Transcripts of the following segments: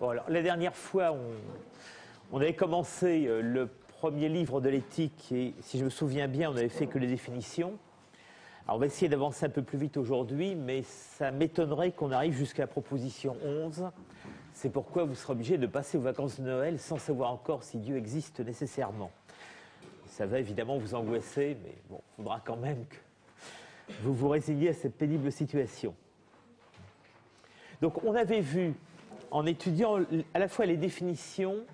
Bon, alors, la dernière fois, on avait commencé le premier livre de l'éthique et, si je me souviens bien, on n'avait fait que les définitions. Alors, on va essayer d'avancer un peu plus vite aujourd'hui, mais ça m'étonnerait qu'on arrive jusqu'à la proposition 11. C'est pourquoi vous serez obligé de passer aux vacances de Noël sans savoir encore si Dieu existe nécessairement. Ça va évidemment vous angoisser, mais bon, il faudra quand même que vous vous résigniez à cette pénible situation. Donc, on avait vu, en étudiant à la fois les définitions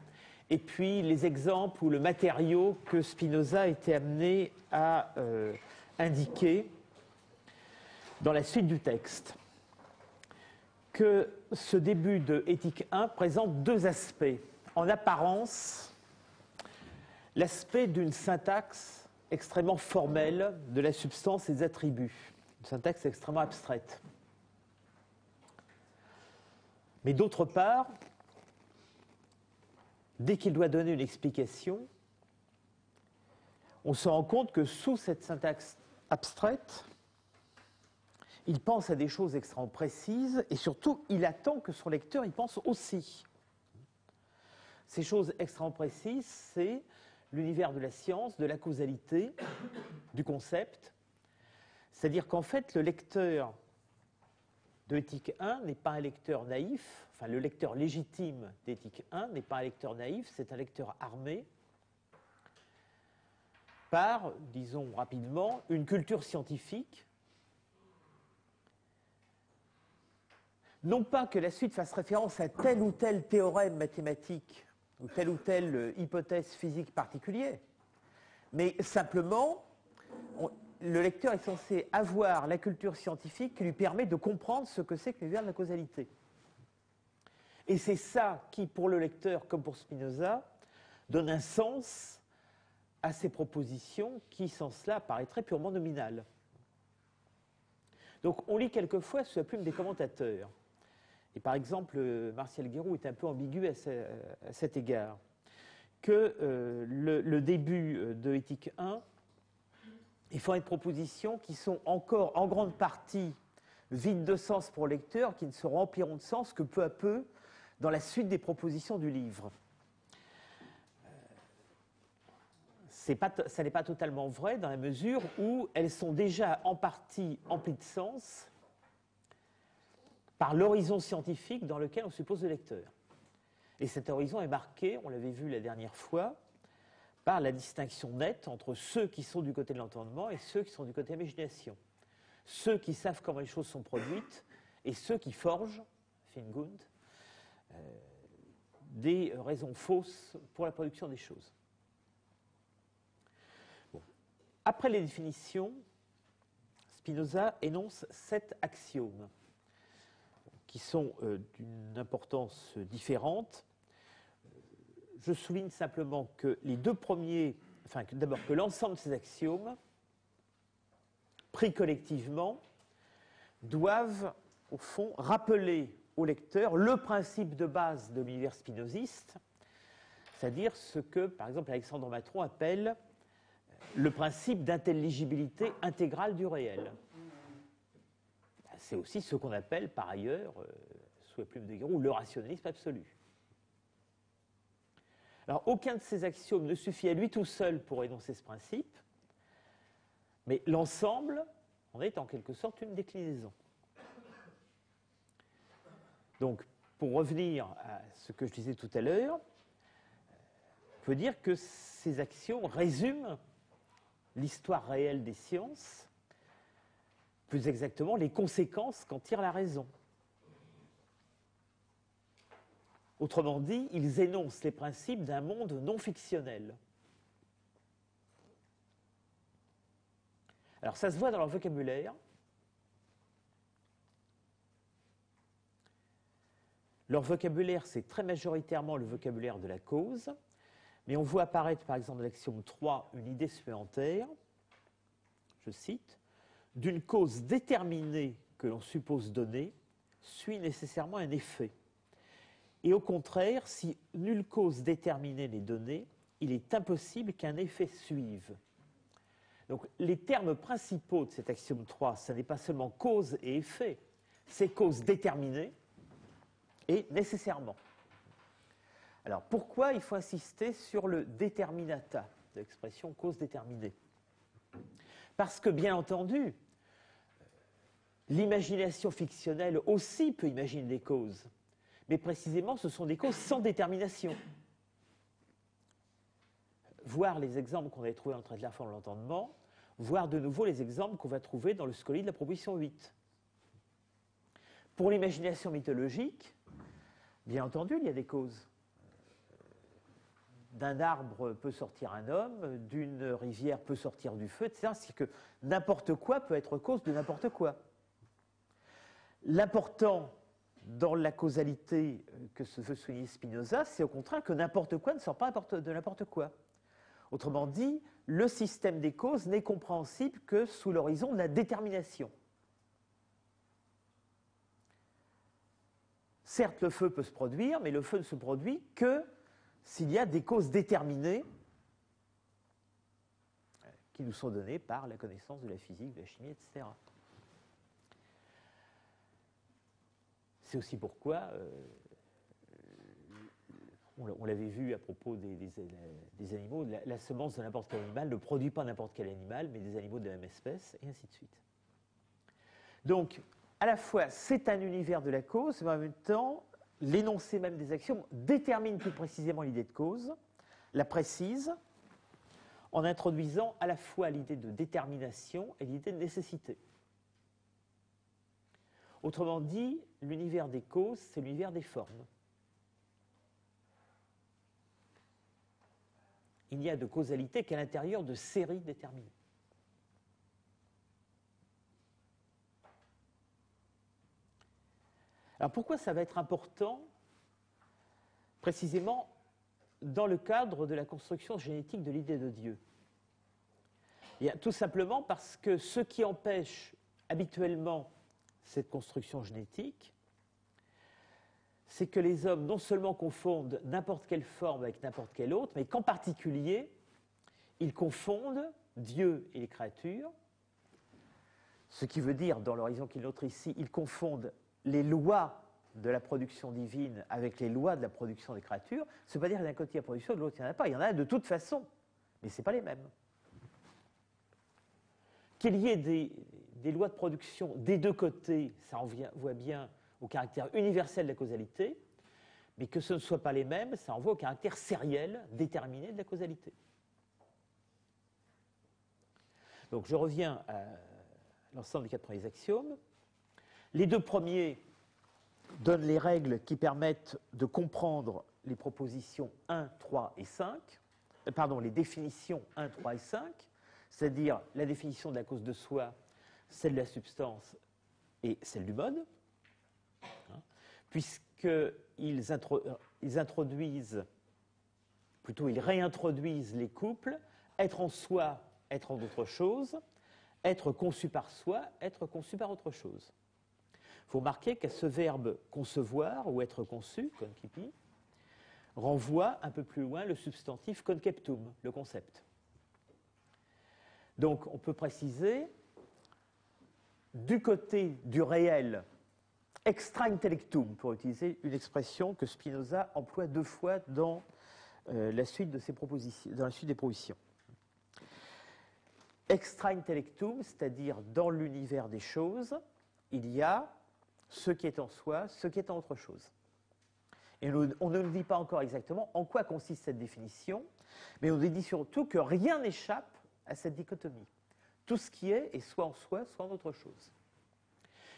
et puis les exemples ou le matériau que Spinoza était amené à indiquer dans la suite du texte, que ce début de Éthique 1 présente deux aspects. En apparence, l'aspect d'une syntaxe extrêmement formelle de la substance et des attributs, une syntaxe extrêmement abstraite. Mais d'autre part, dès qu'il doit donner une explication, on se rend compte que sous cette syntaxe abstraite, il pense à des choses extrêmement précises et surtout, il attend que son lecteur y pense aussi. Ces choses extrêmement précises, c'est l'univers de la science, de la causalité, du concept. C'est-à-dire qu'en fait, le lecteur de Éthique 1 n'est pas un lecteur naïf, enfin le lecteur légitime d'Éthique 1 n'est pas un lecteur naïf, c'est un lecteur armé par, disons rapidement, une culture scientifique. Non pas que la suite fasse référence à tel ou tel théorème mathématique ou telle hypothèse physique particulière, mais simplement, le lecteur est censé avoir la culture scientifique qui lui permet de comprendre ce que c'est que l'univers de la causalité. Et c'est ça qui, pour le lecteur, comme pour Spinoza, donne un sens à ces propositions qui, sans cela, paraîtraient purement nominales. Donc, on lit quelquefois sous la plume des commentateurs. Et par exemple, Martial Guéroult est un peu ambigu à cet égard, que le début de Éthique 1, il faut des propositions qui sont encore en grande partie vides de sens pour le lecteur, qui ne se rempliront de sens que peu à peu dans la suite des propositions du livre. Ça n'est pas totalement vrai dans la mesure où elles sont déjà en partie emplies de sens par l'horizon scientifique dans lequel on suppose le lecteur. Et cet horizon est marqué, on l'avait vu la dernière fois, par la distinction nette entre ceux qui sont du côté de l'entendement et ceux qui sont du côté de l'imagination. Ceux qui savent comment les choses sont produites et ceux qui forgent, Fingund, des raisons fausses pour la production des choses. Bon. Après les définitions, Spinoza énonce 7 axiomes qui sont d'une importance différente. Je souligne simplement que les deux premiers, enfin d'abord que l'ensemble de ces axiomes, pris collectivement, doivent au fond rappeler au lecteur le principe de base de l'univers spinoziste, c'est-à-dire ce que, par exemple, Alexandre Matron appelle le principe d'intelligibilité intégrale du réel. C'est aussi ce qu'on appelle, par ailleurs, sous la plume de Guéroult, le rationalisme absolu. Alors, aucun de ces axiomes ne suffit à lui tout seul pour énoncer ce principe, mais l'ensemble en est en quelque sorte une déclinaison. Donc, pour revenir à ce que je disais tout à l'heure, on peut dire que ces axiomes résument l'histoire réelle des sciences, plus exactement les conséquences qu'en tire la raison. Autrement dit, ils énoncent les principes d'un monde non fictionnel. Alors ça se voit dans leur vocabulaire. Leur vocabulaire, c'est très majoritairement le vocabulaire de la cause, mais on voit apparaître par exemple dans l'axiome 3 une idée supplémentaire, je cite, d'une cause déterminée que l'on suppose donner suit nécessairement un effet. Et au contraire, si nulle cause déterminée n'est donnée, il est impossible qu'un effet suive. Donc les termes principaux de cet axiome 3, ce n'est pas seulement cause et effet, c'est cause déterminée et nécessairement. Alors, pourquoi il faut insister sur le déterminata de l'expression cause déterminée? Parce que, bien entendu, l'imagination fictionnelle aussi peut imaginer des causes, mais précisément, ce sont des causes sans détermination. Voir les exemples qu'on avait trouvés dans le traité de la forme de l'entendement, voir de nouveau les exemples qu'on va trouver dans le Scoli de la proposition 8. Pour l'imagination mythologique, bien entendu, il y a des causes. D'un arbre peut sortir un homme, d'une rivière peut sortir du feu, etc. C'est que n'importe quoi peut être cause de n'importe quoi. L'important dans la causalité que se veut souligner Spinoza, c'est au contraire que n'importe quoi ne sort pas de n'importe quoi. Autrement dit, le système des causes n'est compréhensible que sous l'horizon de la détermination. Certes, le feu peut se produire, mais le feu ne se produit que s'il y a des causes déterminées qui nous sont données par la connaissance de la physique, de la chimie, etc. C'est aussi pourquoi, on l'avait vu à propos des animaux, la semence de n'importe quel animal ne produit pas n'importe quel animal, mais des animaux de la même espèce, et ainsi de suite. Donc, à la fois, c'est un univers de la cause, mais en même temps, l'énoncé même des axiomes détermine plus précisément l'idée de cause, la précise, en introduisant à la fois l'idée de détermination et l'idée de nécessité. Autrement dit, l'univers des causes, c'est l'univers des formes. Il n'y a de causalité qu'à l'intérieur de séries déterminées. Alors pourquoi ça va être important, précisément, dans le cadre de la construction génétique de l'idée de Dieu? Tout simplement parce que ce qui empêche habituellement cette construction génétique, c'est que les hommes non seulement confondent n'importe quelle forme avec n'importe quelle autre, mais qu'en particulier, ils confondent Dieu et les créatures, ce qui veut dire, dans l'horizon qui est le nôtre ici, ils confondent les lois de la production divine avec les lois de la production des créatures. Ça ne veut pas dire que d'un côté il y a production, de l'autre il n'y en a pas. Il y en a de toute façon, mais ce n'est pas les mêmes. Qu'il y ait des lois de production des deux côtés, ça envoie bien au caractère universel de la causalité, mais que ce ne soit pas les mêmes, ça envoie au caractère sériel, déterminé de la causalité. Donc je reviens à l'ensemble des 4 premiers axiomes. Les 2 premiers donnent les règles qui permettent de comprendre les propositions 1, 3 et 5, les définitions 1, 3 et 5, c'est-à-dire la définition de la cause de soi, celle de la substance et celle du mode, puisqu'ils ils réintroduisent les couples, être en soi, être en autre chose, être conçu par soi, être conçu par autre chose. Il faut remarquer qu'à ce verbe concevoir ou être conçu, concipi, renvoie un peu plus loin le substantif conceptum, le concept. Donc on peut préciser, du côté du réel, extra intellectum, pour utiliser une expression que Spinoza emploie 2 fois dans la suite de ses propositions, dans la suite des propositions. Extra intellectum, c'est-à-dire dans l'univers des choses, il y a ce qui est en soi, ce qui est en autre chose. Et on ne nous dit pas encore exactement en quoi consiste cette définition, mais on nous dit surtout que rien n'échappe à cette dichotomie. Tout ce qui est soit en soi, soit en autre chose.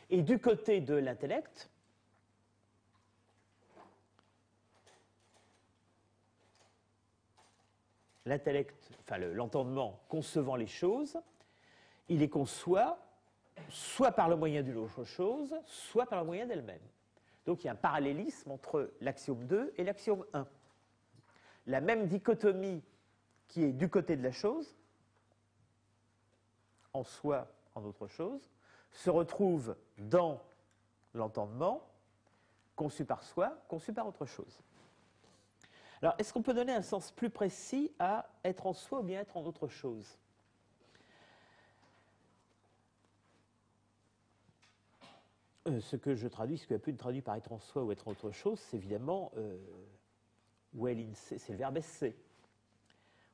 Et du côté de l'intellect, l'entendement concevant les choses, il les conçoit soit par le moyen d'une autre chose, soit par le moyen d'elle-même. Donc il y a un parallélisme entre l'axiome 2 et l'axiome 1. La même dichotomie qui est du côté de la chose, en soi, en autre chose, se retrouve dans l'entendement, conçu par soi, conçu par autre chose. Alors, est-ce qu'on peut donner un sens plus précis à être en soi ou bien être en autre chose? Ce que je traduis, ce que la Plume traduit par être en soi ou être en autre chose, c'est évidemment ou LINC, c'est le verbe SC.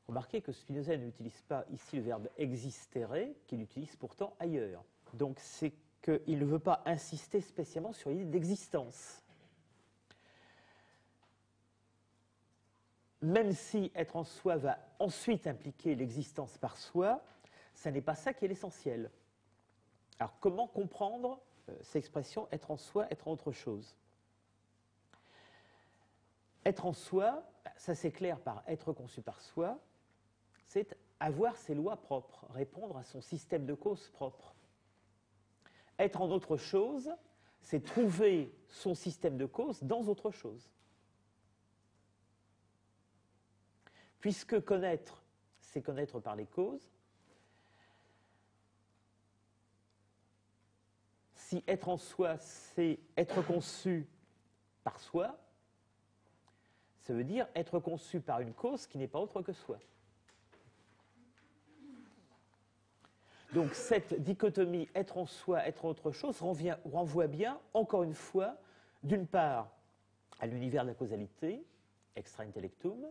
Remarquez que Spinoza n'utilise pas ici le verbe existere, qu'il utilise pourtant ailleurs. Donc c'est qu'il ne veut pas insister spécialement sur l'idée d'existence. Même si être en soi va ensuite impliquer l'existence par soi, ça n'est pas ça qui est l'essentiel. Alors comment comprendre cette expression être en soi, être en autre chose? Être en soi, ça s'éclaire par être conçu par soi, c'est avoir ses lois propres, répondre à son système de causes propre. Être en autre chose, c'est trouver son système de causes dans autre chose. Puisque connaître, c'est connaître par les causes, si être en soi, c'est être conçu par soi, ça veut dire être conçu par une cause qui n'est pas autre que soi. Donc cette dichotomie être en soi, être autre chose renvoie bien, encore une fois, d'une part à l'univers de la causalité, extra intellectum,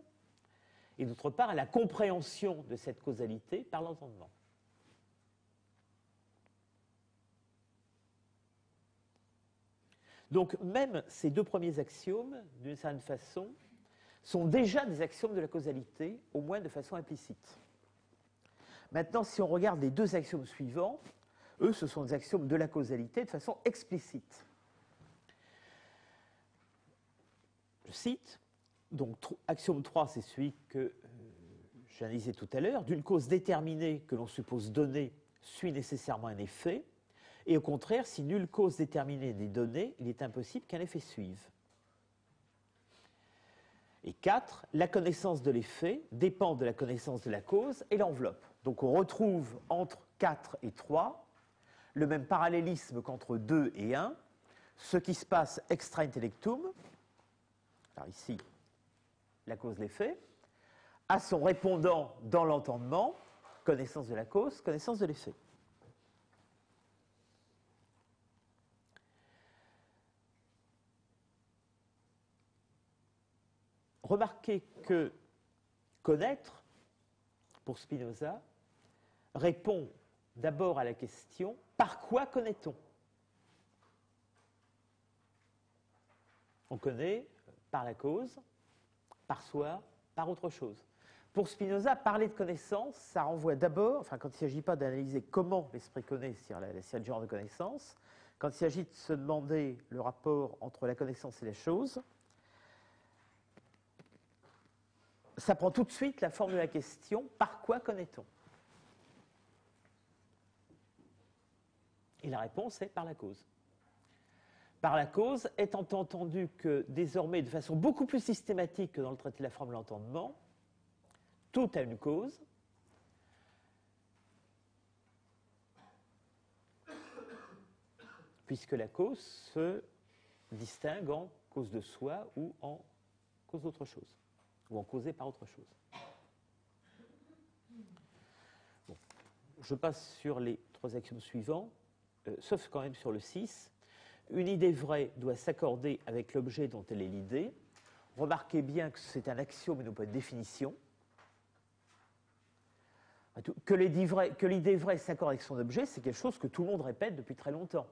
et d'autre part à la compréhension de cette causalité par l'entendement. Donc même ces deux premiers axiomes, d'une certaine façon, sont déjà des axiomes de la causalité, au moins de façon implicite. Maintenant, si on regarde les deux axiomes suivants, eux, ce sont des axiomes de la causalité de façon explicite. Je cite, donc axiome 3, c'est celui que j'ai analysé tout à l'heure. D'une cause déterminée que l'on suppose donnée suit nécessairement un effet, et au contraire, si nulle cause déterminée n'est donnée, il est impossible qu'un effet suive. Et 4, la connaissance de l'effet dépend de la connaissance de la cause et l'enveloppe. Donc on retrouve entre 4 et 3 le même parallélisme qu'entre 2 et 1, ce qui se passe extra intellectum, alors ici, la cause l'effet, à son répondant dans l'entendement, connaissance de la cause, connaissance de l'effet. Remarquez que connaître, pour Spinoza, répond d'abord à la question « par quoi connaît-on » On connaît par la cause, par soi, par autre chose. Pour Spinoza, parler de connaissance, ça renvoie d'abord, enfin quand il ne s'agit pas d'analyser comment l'esprit connaît, c'est-à-dire le genre de connaissance, quand il s'agit de se demander le rapport entre la connaissance et la chose, ça prend tout de suite la forme de la question « par quoi connaît-on » Et la réponse est par la cause. Par la cause, étant entendu que désormais, de façon beaucoup plus systématique que dans le traité de la forme de l'entendement, tout a une cause, puisque la cause se distingue en cause de soi ou en cause d'autre chose, ou en causée par autre chose. Bon. Je passe sur les trois axiomes suivants, sauf quand même sur le 6. Une idée vraie doit s'accorder avec l'objet dont elle est l'idée. Remarquez bien que c'est un axiome et non pas une définition. Que l'idée vraie s'accorde avec son objet, c'est quelque chose que tout le monde répète depuis très longtemps.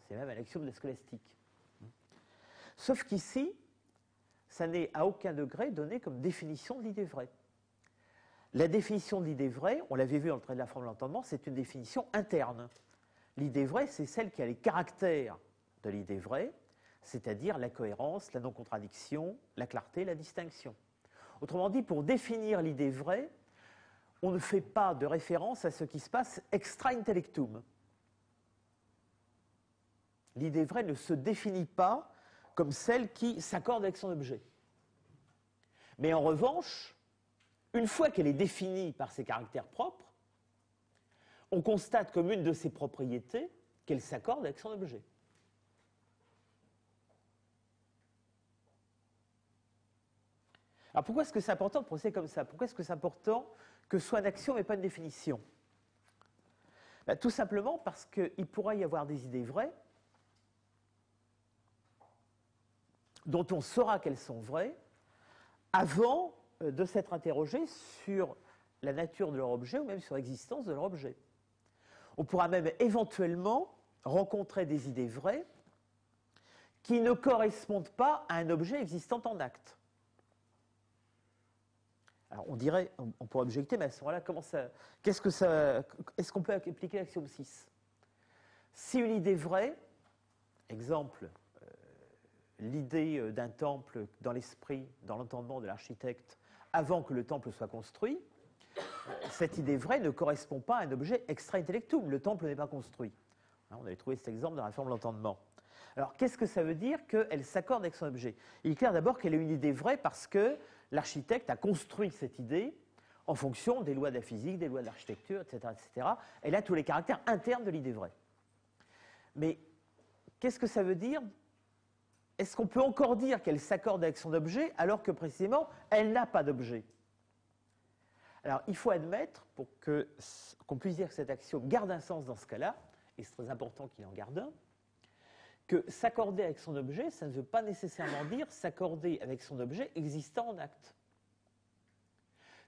C'est même un axiome de la scolastique. Sauf qu'ici, ça n'est à aucun degré donné comme définition de l'idée vraie. La définition de l'idée vraie, on l'avait vu dans le trait de la forme de l'entendement, c'est une définition interne. L'idée vraie, c'est celle qui a les caractères de l'idée vraie, c'est-à-dire la cohérence, la non-contradiction, la clarté, la distinction. Autrement dit, pour définir l'idée vraie, on ne fait pas de référence à ce qui se passe extra intellectum. L'idée vraie ne se définit pas comme celle qui s'accorde avec son objet. Mais en revanche, une fois qu'elle est définie par ses caractères propres, on constate comme une de ses propriétés qu'elle s'accorde avec son objet. Alors pourquoi est-ce que c'est important de procéder comme ça? Pourquoi est-ce que c'est important que ce soit un axiome et pas une définition? Tout simplement parce qu'il pourrait y avoir des idées vraies dont on saura qu'elles sont vraies avant de s'être interrogé sur la nature de leur objet ou même sur l'existence de leur objet. On pourra même éventuellement rencontrer des idées vraies qui ne correspondent pas à un objet existant en acte. Alors on dirait, on pourrait objecter, mais à ce moment-là, est-ce qu'on peut appliquer l'axiome 6? Si une idée vraie, exemple, l'idée d'un temple dans l'esprit, dans l'entendement de l'architecte, avant que le temple soit construit, cette idée vraie ne correspond pas à un objet extra-intellectum. Le temple n'est pas construit. On avait trouvé cet exemple dans la forme de l'entendement. Alors, qu'est-ce que ça veut dire qu'elle s'accorde avec son objet? Il est clair d'abord qu'elle est une idée vraie parce que l'architecte a construit cette idée en fonction des lois de la physique, des lois de l'architecture, etc., etc. Elle a tous les caractères internes de l'idée vraie. Mais qu'est-ce que ça veut dire? Est-ce qu'on peut encore dire qu'elle s'accorde avec son objet alors que précisément, elle n'a pas d'objet? Alors, il faut admettre, pour qu'on puisse dire que cet axiome garde un sens dans ce cas-là, et c'est très important qu'il en garde un, que s'accorder avec son objet, ça ne veut pas nécessairement dire s'accorder avec son objet existant en acte.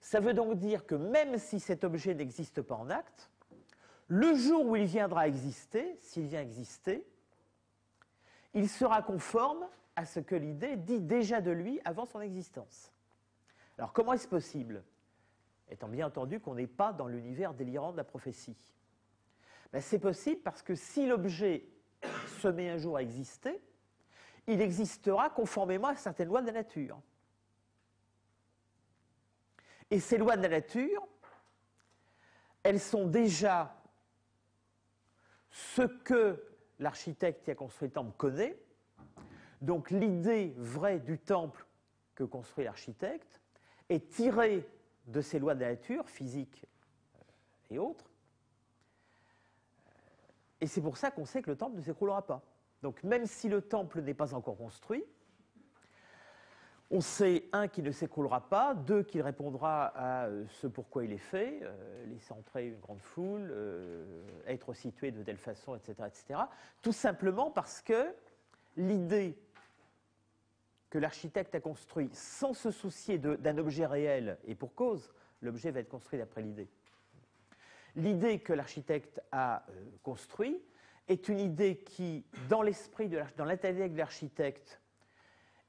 Ça veut donc dire que même si cet objet n'existe pas en acte, le jour où il viendra exister, s'il vient exister, il sera conforme à ce que l'idée dit déjà de lui avant son existence. Alors comment est-ce possible? Étant bien entendu qu'on n'est pas dans l'univers délirant de la prophétie. Ben, c'est possible parce que si l'objet se met un jour à exister, il existera conformément à certaines lois de la nature. Et ces lois de la nature, elles sont déjà ce que l'architecte qui a construit le temple connaît. Donc l'idée vraie du temple que construit l'architecte est tirée de ces lois de la nature, physique et autres. Et c'est pour ça qu'on sait que le temple ne s'écroulera pas. Donc même si le temple n'est pas encore construit, on sait, un, qu'il ne s'écroulera pas, deux, qu'il répondra à ce pourquoi il est fait, laisser entrer une grande foule, être situé de telle façon, etc., etc. Tout simplement parce que l'idée que l'architecte a construite sans se soucier d'un objet réel, et pour cause, l'objet va être construit d'après l'idée. L'idée que l'architecte a construite est une idée qui, dans l'esprit, dans l'intellect de l'architecte,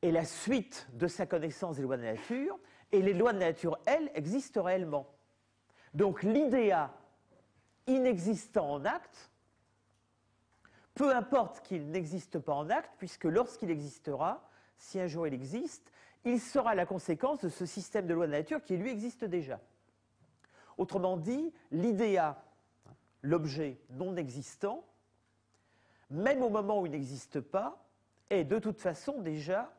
est la suite de sa connaissance des lois de la nature, et les lois de la nature, elles, existent réellement. Donc l'idéa inexistant en acte, peu importe qu'il n'existe pas en acte, puisque lorsqu'il existera, si un jour il existe, il sera la conséquence de ce système de lois de la nature qui, lui, existe déjà. Autrement dit, l'idéa, l'objet non existant, même au moment où il n'existe pas, est de toute façon déjà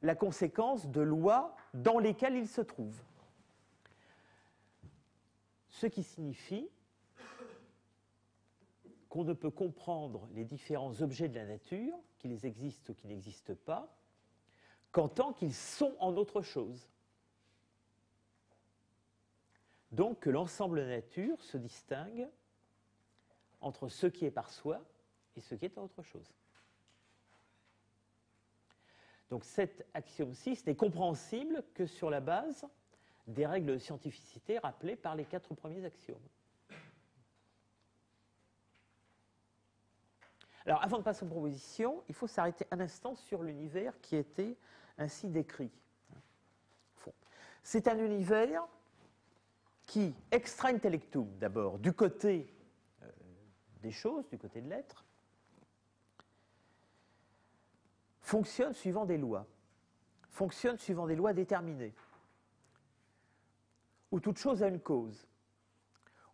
la conséquence de lois dans lesquelles il se trouve. Ce qui signifie qu'on ne peut comprendre les différents objets de la nature, qu'ils existent ou qu'ils n'existent pas, qu'en tant qu'ils sont en autre chose. Donc que l'ensemble de la nature se distingue entre ce qui est par soi et ce qui est en autre chose. Donc cet axiome 6 n'est compréhensible que sur la base des règles de scientificité rappelées par les 4 premiers axiomes. Alors avant de passer aux propositions, il faut s'arrêter un instant sur l'univers qui était ainsi décrit. C'est un univers qui, extra intellectum d'abord, du côté des choses, du côté de l'être, fonctionne suivant des lois, déterminées, où toute chose a une cause,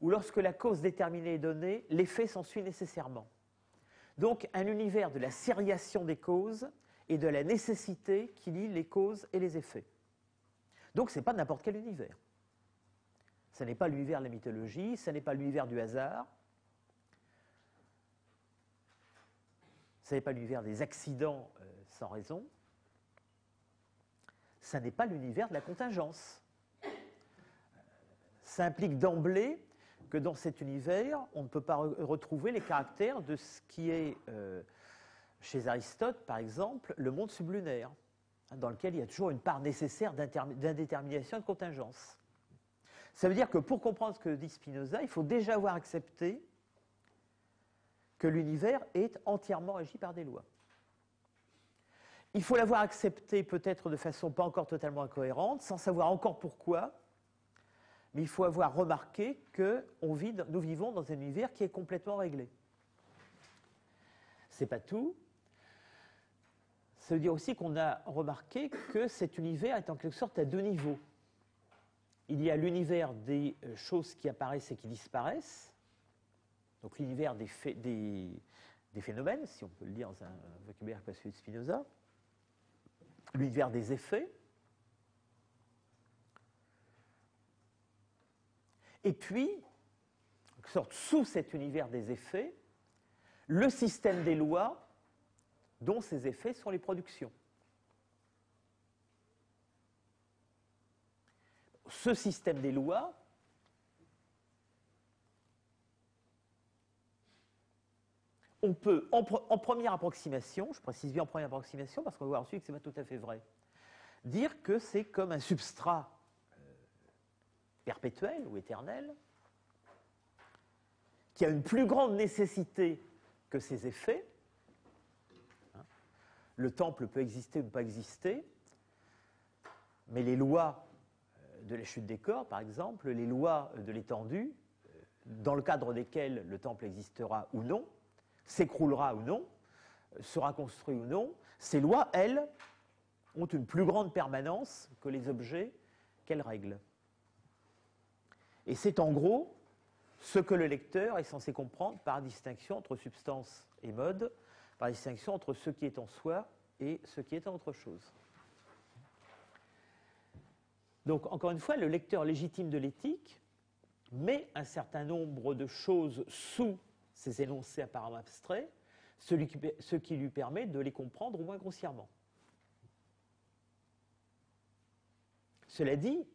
où lorsque la cause déterminée est donnée, l'effet s'ensuit nécessairement. Donc un univers de la sériation des causes et de la nécessité qui lie les causes et les effets. Donc ce n'est pas n'importe quel univers. Ce n'est pas l'univers de la mythologie, ce n'est pas l'univers du hasard, ce n'est pas l'univers des accidents sans raison, ce n'est pas l'univers de la contingence. Ça implique d'emblée que dans cet univers, on ne peut pas retrouver les caractères de ce qui est, chez Aristote par exemple, le monde sublunaire. dans lequel il y a toujours une part nécessaire d'indétermination et de contingence. Ça veut dire que pour comprendre ce que dit Spinoza, il faut déjà avoir accepté que l'univers est entièrement régi par des lois. Il faut l'avoir accepté peut-être de façon pas encore totalement incohérente, sans savoir encore pourquoi, mais il faut avoir remarqué que nous vivons dans un univers qui est complètement réglé. C'est pas tout. Ça veut dire aussi qu'on a remarqué que cet univers est en quelque sorte à deux niveaux. Il y a l'univers des choses qui apparaissent et qui disparaissent, donc l'univers des phénomènes, si on peut le dire dans un vocabulaire pas celui de Spinoza, l'univers des effets, et puis, en quelque sorte, sous cet univers des effets, le système des lois dont ces effets sont les productions. Ce système des lois, on peut, en première approximation, je précise bien en première approximation parce qu'on va voir ensuite que ce n'est pas tout à fait vrai, dire que c'est comme un substrat perpétuel ou éternel qui a une plus grande nécessité que ses effets. Le temple peut exister ou ne pas exister, mais les lois de la chute des corps, par exemple, les lois de l'étendue, dans le cadre desquelles le temple existera ou non, s'écroulera ou non, sera construit ou non, ces lois, elles, ont une plus grande permanence que les objets qu'elles règlent. Et c'est en gros ce que le lecteur est censé comprendre par distinction entre substance et mode, par distinction entre ce qui est en soi et ce qui est en autre chose. Donc, encore une fois, le lecteur légitime de l'éthique met un certain nombre de choses sous ces énoncés apparemment abstraits, ce qui lui permet de les comprendre au moins grossièrement. Cela dit,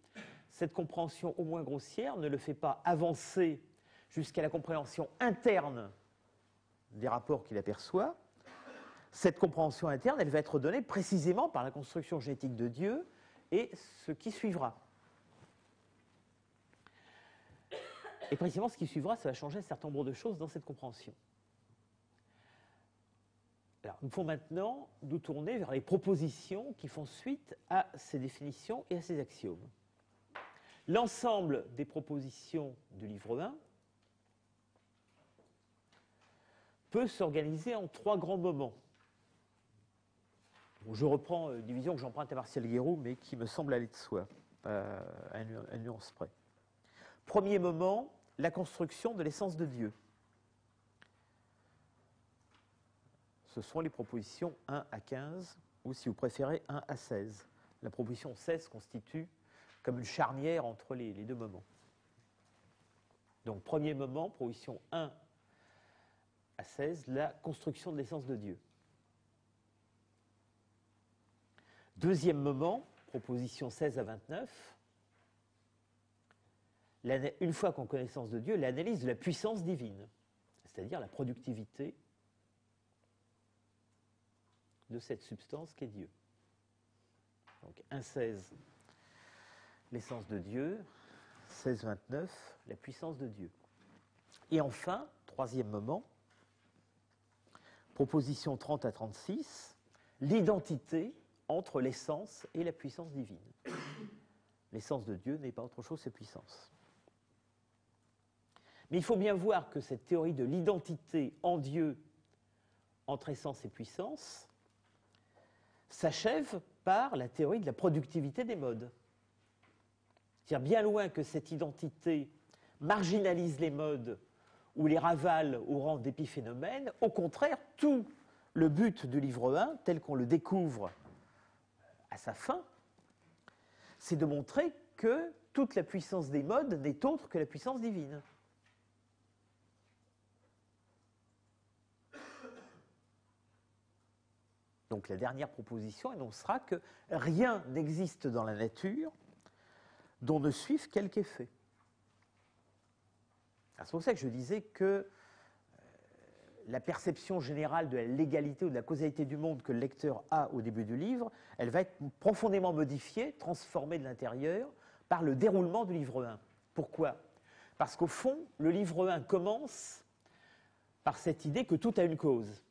cette compréhension au moins grossière ne le fait pas avancer jusqu'à la compréhension interne des rapports qu'il aperçoit. Cette compréhension interne, elle va être donnée précisément par la construction génétique de Dieu et ce qui suivra. Et précisément, ce qui suivra, ça va changer un certain nombre de choses dans cette compréhension. Alors, nous pouvons maintenant nous tourner vers les propositions qui font suite à ces définitions et à ces axiomes. L'ensemble des propositions du livre 1 peut s'organiser en trois grands moments. Je reprends une division que j'emprunte à Martial Guéroult, mais qui me semble aller de soi, à une nuance près. Premier moment, la construction de l'essence de Dieu. Ce sont les propositions 1 à 15, ou si vous préférez, 1 à 16. La proposition 16 constitue comme une charnière entre les deux moments. Donc, premier moment, proposition 1 à 16, la construction de l'essence de Dieu. Deuxième moment, proposition 16 à 29, une fois qu'on connaît l'essence de Dieu, l'analyse de la puissance divine, c'est-à-dire la productivité de cette substance qu'est Dieu. Donc 1,16, l'essence de Dieu, 16,29, la puissance de Dieu. Et enfin, troisième moment, proposition 30 à 36, l'identité entre l'essence et la puissance divine. L'essence de Dieu n'est pas autre chose que sa puissance. Mais il faut bien voir que cette théorie de l'identité en Dieu entre essence et puissance s'achève par la théorie de la productivité des modes. C'est-à-dire bien loin que cette identité marginalise les modes ou les ravale au rang d'épiphénomènes, au contraire, tout le but du livre 1, tel qu'on le découvre à sa fin, c'est de montrer que toute la puissance des modes n'est autre que la puissance divine. Donc la dernière proposition énoncera que rien n'existe dans la nature dont ne suive quelque effet. C'est pour ça que je disais que la perception générale de la légalité ou de la causalité du monde que le lecteur a au début du livre, elle va être profondément modifiée, transformée de l'intérieur par le déroulement du livre 1. Pourquoi? Parce qu'au fond, le livre 1 commence par cette idée que tout a une cause.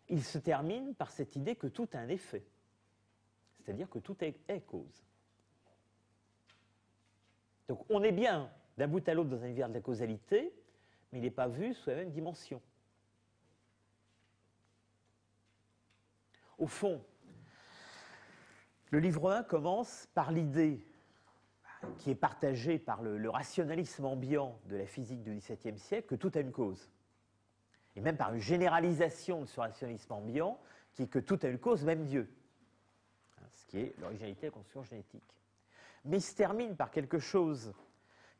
Il se termine par cette idée que tout a un effet, c'est-à-dire que tout est cause. Donc on est bien d'un bout à l'autre dans un univers de la causalité, mais il n'est pas vu sous la même dimension. Au fond, le livre 1 commence par l'idée qui est partagée par le rationalisme ambiant de la physique du XVIIe siècle que tout a une cause. Et même par une généralisation de ce rationalisme ambiant qui est que tout a une cause, même Dieu. Ce qui est l'originalité de la construction génétique. Mais il se termine par quelque chose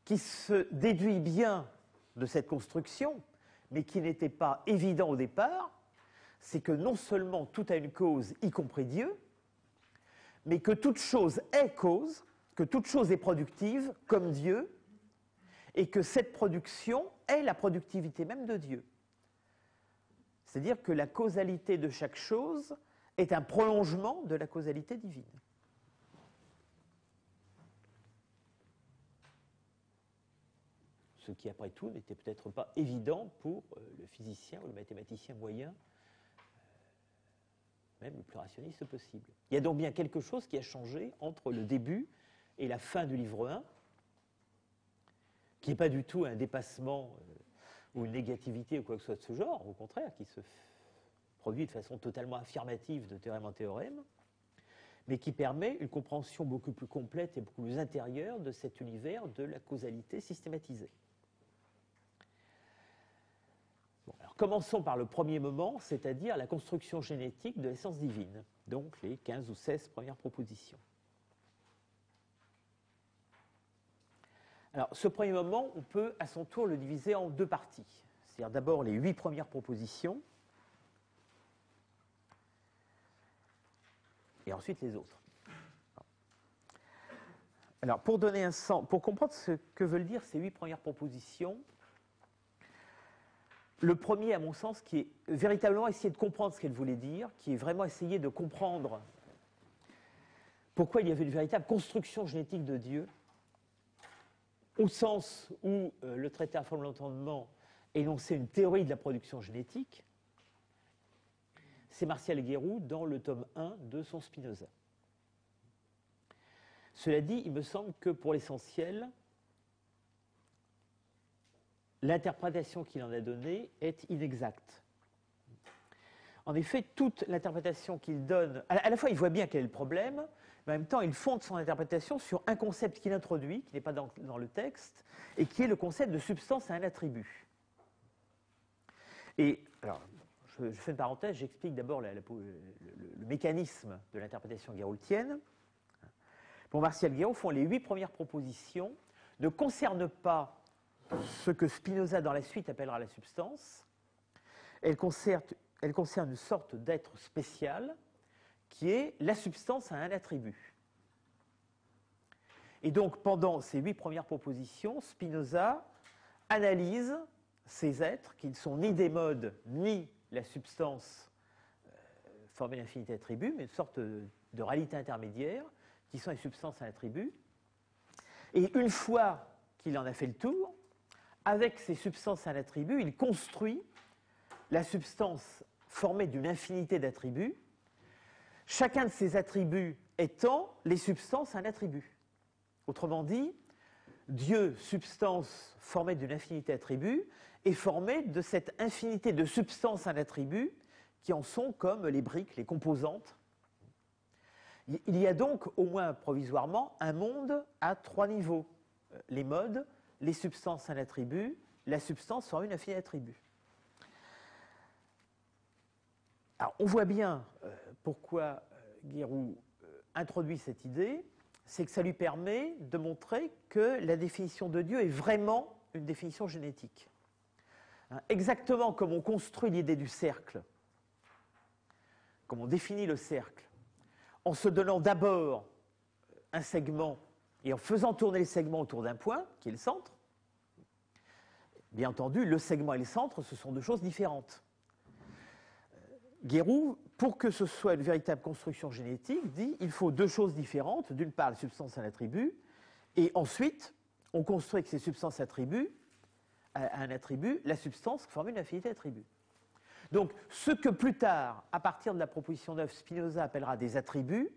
qui se déduit bien de cette construction, mais qui n'était pas évident au départ, c'est que non seulement tout a une cause, y compris Dieu, mais que toute chose est cause, que toute chose est productive, comme Dieu, et que cette production est la productivité même de Dieu. C'est-à-dire que la causalité de chaque chose est un prolongement de la causalité divine. Ce qui, après tout, n'était peut-être pas évident pour le physicien ou le mathématicien moyen, même le plus rationniste possible. Il y a donc bien quelque chose qui a changé entre le début et la fin du livre 1, qui n'est pas du tout un dépassement ou une négativité ou quoi que ce soit de ce genre, au contraire, qui se produit de façon totalement affirmative de théorème en théorème, mais qui permet une compréhension beaucoup plus complète et beaucoup plus intérieure de cet univers de la causalité systématisée. Bon, alors commençons par le premier moment, c'est-à-dire la construction génétique de l'essence divine, donc les 15 ou 16 premières propositions. Alors, ce premier moment, on peut à son tour le diviser en deux parties. C'est-à-dire d'abord les 8 premières propositions, et ensuite les autres. Alors, pour donner un sens, pour comprendre ce que veulent dire ces 8 premières propositions, le premier, à mon sens, qui est véritablement essayer de comprendre ce qu'elle voulait dire, qui est vraiment essayer de comprendre pourquoi il y avait une véritable construction génétique de Dieu, au sens où le traité à forme de l'entendement énonçait une théorie de la production génétique, c'est Martial Guéroult dans le tome 1 de son Spinoza. Cela dit, il me semble que pour l'essentiel, l'interprétation qu'il en a donnée est inexacte. En effet, toute l'interprétation qu'il donne, à la fois il voit bien quel est le problème, mais en même temps il fonde son interprétation sur un concept qu'il introduit, qui n'est pas dans le texte, et qui est le concept de substance à un attribut. Et alors, je fais une parenthèse, j'explique d'abord le mécanisme de l'interprétation guéroultienne. Pour Martial Guéroult, au fond, les 8 premières propositions ne concernent pas ce que Spinoza dans la suite appellera la substance. Elles concernent une sorte d'être spécial qui est la substance à un attribut. Et donc, pendant ces 8 premières propositions, Spinoza analyse ces êtres qui ne sont ni des modes ni la substance formée d'infinité d'attributs, mais une sorte de réalité intermédiaire qui sont les substances à attributs. Et une fois qu'il en a fait le tour, avec ces substances à l'attribut, il construit la substance formée d'une infinité d'attributs, chacun de ces attributs étant les substances à un attribut. Autrement dit, Dieu, substance formée d'une infinité d'attributs, est formé de cette infinité de substances à un attribut qui en sont comme les briques, les composantes. Il y a donc, au moins provisoirement, un monde à 3 niveaux. Les modes, les substances à un attribut, la substance formée d'une infinité d'attributs. Alors, on voit bien pourquoi Guéroult introduit cette idée, c'est que ça lui permet de montrer que la définition de Dieu est vraiment une définition génétique. Exactement comme on construit l'idée du cercle, comme on définit le cercle, en se donnant d'abord un segment et en faisant tourner le segment autour d'un point, qui est le centre, Bien entendu, le segment et le centre, ce sont deux choses différentes. Guéroult, pour que ce soit une véritable construction génétique, dit qu'il faut deux choses différentes. D'une part, la substance et un attribut, et ensuite, on construit avec ces substances attributs, un attribut, la substance qui forme une affinité attribut. Donc, ce que plus tard, à partir de la proposition 9, Spinoza appellera des attributs,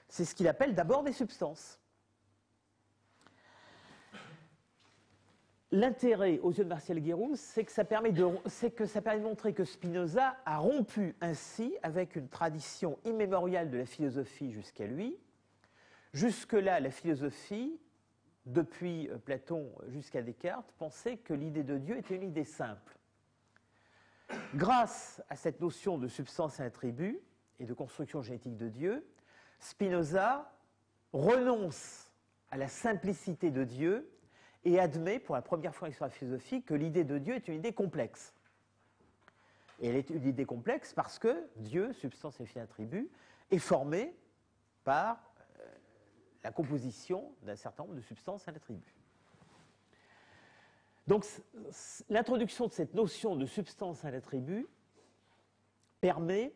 c'est ce qu'il appelle d'abord des substances. L'intérêt aux yeux de Martial Guéroult, c'est que ça permet de montrer que Spinoza a rompu ainsi avec une tradition immémoriale de la philosophie jusqu'à lui. Jusque-là, la philosophie, depuis Platon jusqu'à Descartes, pensait que l'idée de Dieu était une idée simple. Grâce à cette notion de substance et attribut et de construction génétique de Dieu, Spinoza renonce à la simplicité de Dieu et admet pour la première fois dans l'histoire de la philosophie que l'idée de Dieu est une idée complexe. Et elle est une idée complexe parce que Dieu, substance et attribut, est formé par la composition d'un certain nombre de substances et d'attributs. Donc l'introduction de cette notion de substance et d'attribut permet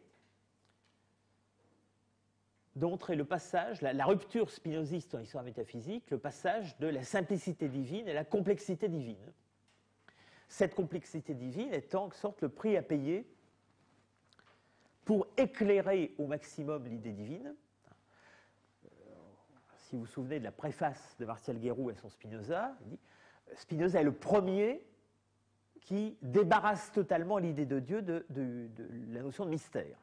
de montrer le passage, la rupture spinoziste dans l'histoire métaphysique, le passage de la simplicité divine à la complexité divine. Cette complexité divine est en sorte le prix à payer pour éclairer au maximum l'idée divine. Si vous vous souvenez de la préface de Martial Guéroult à son Spinoza, il dit Spinoza est le premier qui débarrasse totalement l'idée de Dieu de la notion de mystère.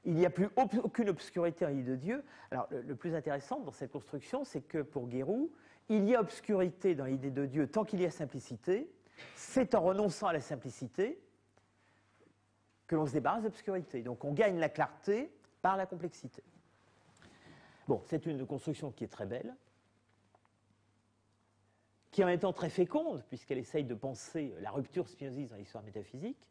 Il n'y a plus aucune obscurité en l'idée de Dieu. Alors, le plus intéressant dans cette construction, c'est que pour Guéroult, il y a obscurité dans l'idée de Dieu tant qu'il y a simplicité. C'est en renonçant à la simplicité que l'on se débarrasse d'obscurité. Donc, on gagne la clarté par la complexité. Bon, c'est une construction qui est très belle, qui est en même temps très féconde, puisqu'elle essaye de penser la rupture spinoziste dans l'histoire métaphysique.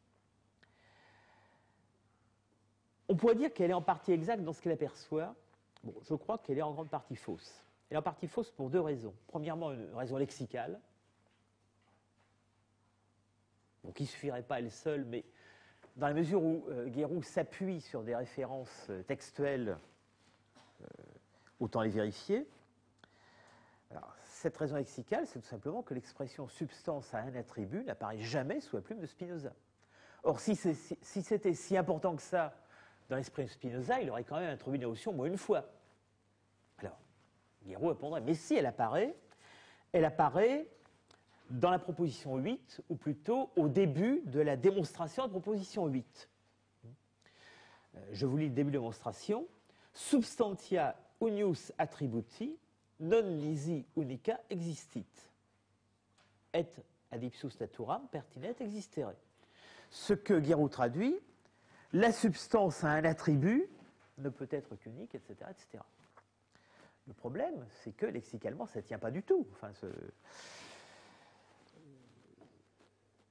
On pourrait dire qu'elle est en partie exacte dans ce qu'elle aperçoit. Bon, je crois qu'elle est en grande partie fausse. Elle est en partie fausse pour deux raisons. Premièrement, une raison lexicale, donc qui ne suffirait pas elle seule, mais dans la mesure où Guéroult s'appuie sur des références textuelles, autant les vérifier. Alors, cette raison lexicale, c'est tout simplement que l'expression substance à un attribut n'apparaît jamais sous la plume de Spinoza. Or, si c'était si important que ça dans l'esprit de Spinoza, il aurait quand même introduit la notion au moins une fois. Alors, Guéroult répondrait, mais si elle apparaît dans la proposition 8, ou plutôt au début de la démonstration de proposition 8. Je vous lis le début de la démonstration. Substantia unius attributi non lisi unica existit. Et ad ipsus naturam pertinet existere. Ce que Guéroult traduit, la substance a un attribut, ne peut être qu'unique, etc., etc. Le problème, c'est que lexicalement, ça ne tient pas du tout. Enfin,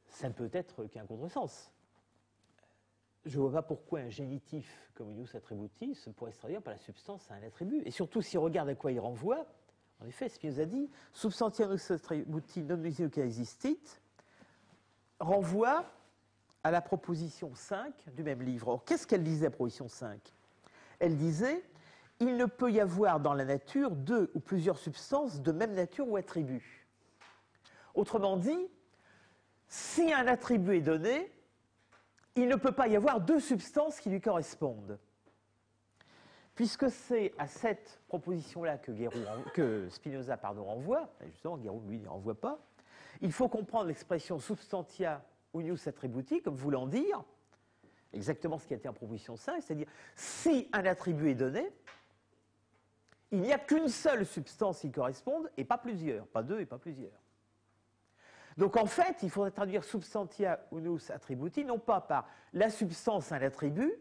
ça ne peut être qu'un contresens. Je ne vois pas pourquoi un génitif comme unius attributis pourrait se traduire par la substance à un attribut. Et surtout, si on regarde à quoi il renvoie, en effet, Spinoza dit substantia unius attributi non lisi unica existit renvoie à la proposition 5 du même livre. Or, qu'est-ce qu'elle disait, la proposition 5 ? Elle disait « Il ne peut y avoir dans la nature deux ou plusieurs substances de même nature ou attribut. » Autrement dit, si un attribut est donné, il ne peut pas y avoir deux substances qui lui correspondent. Puisque c'est à cette proposition-là que Spinoza renvoie, justement, Guéroult, lui, ne renvoie pas, il faut comprendre l'expression substantia unius attributi comme voulant dire exactement ce qui a été en proposition 5, c'est-à-dire si un attribut est donné, il n'y a qu'une seule substance qui corresponde et pas plusieurs, pas deux et pas plusieurs. Donc en fait, il faudrait traduire substantia unius attributi non pas par la substance à un attribut,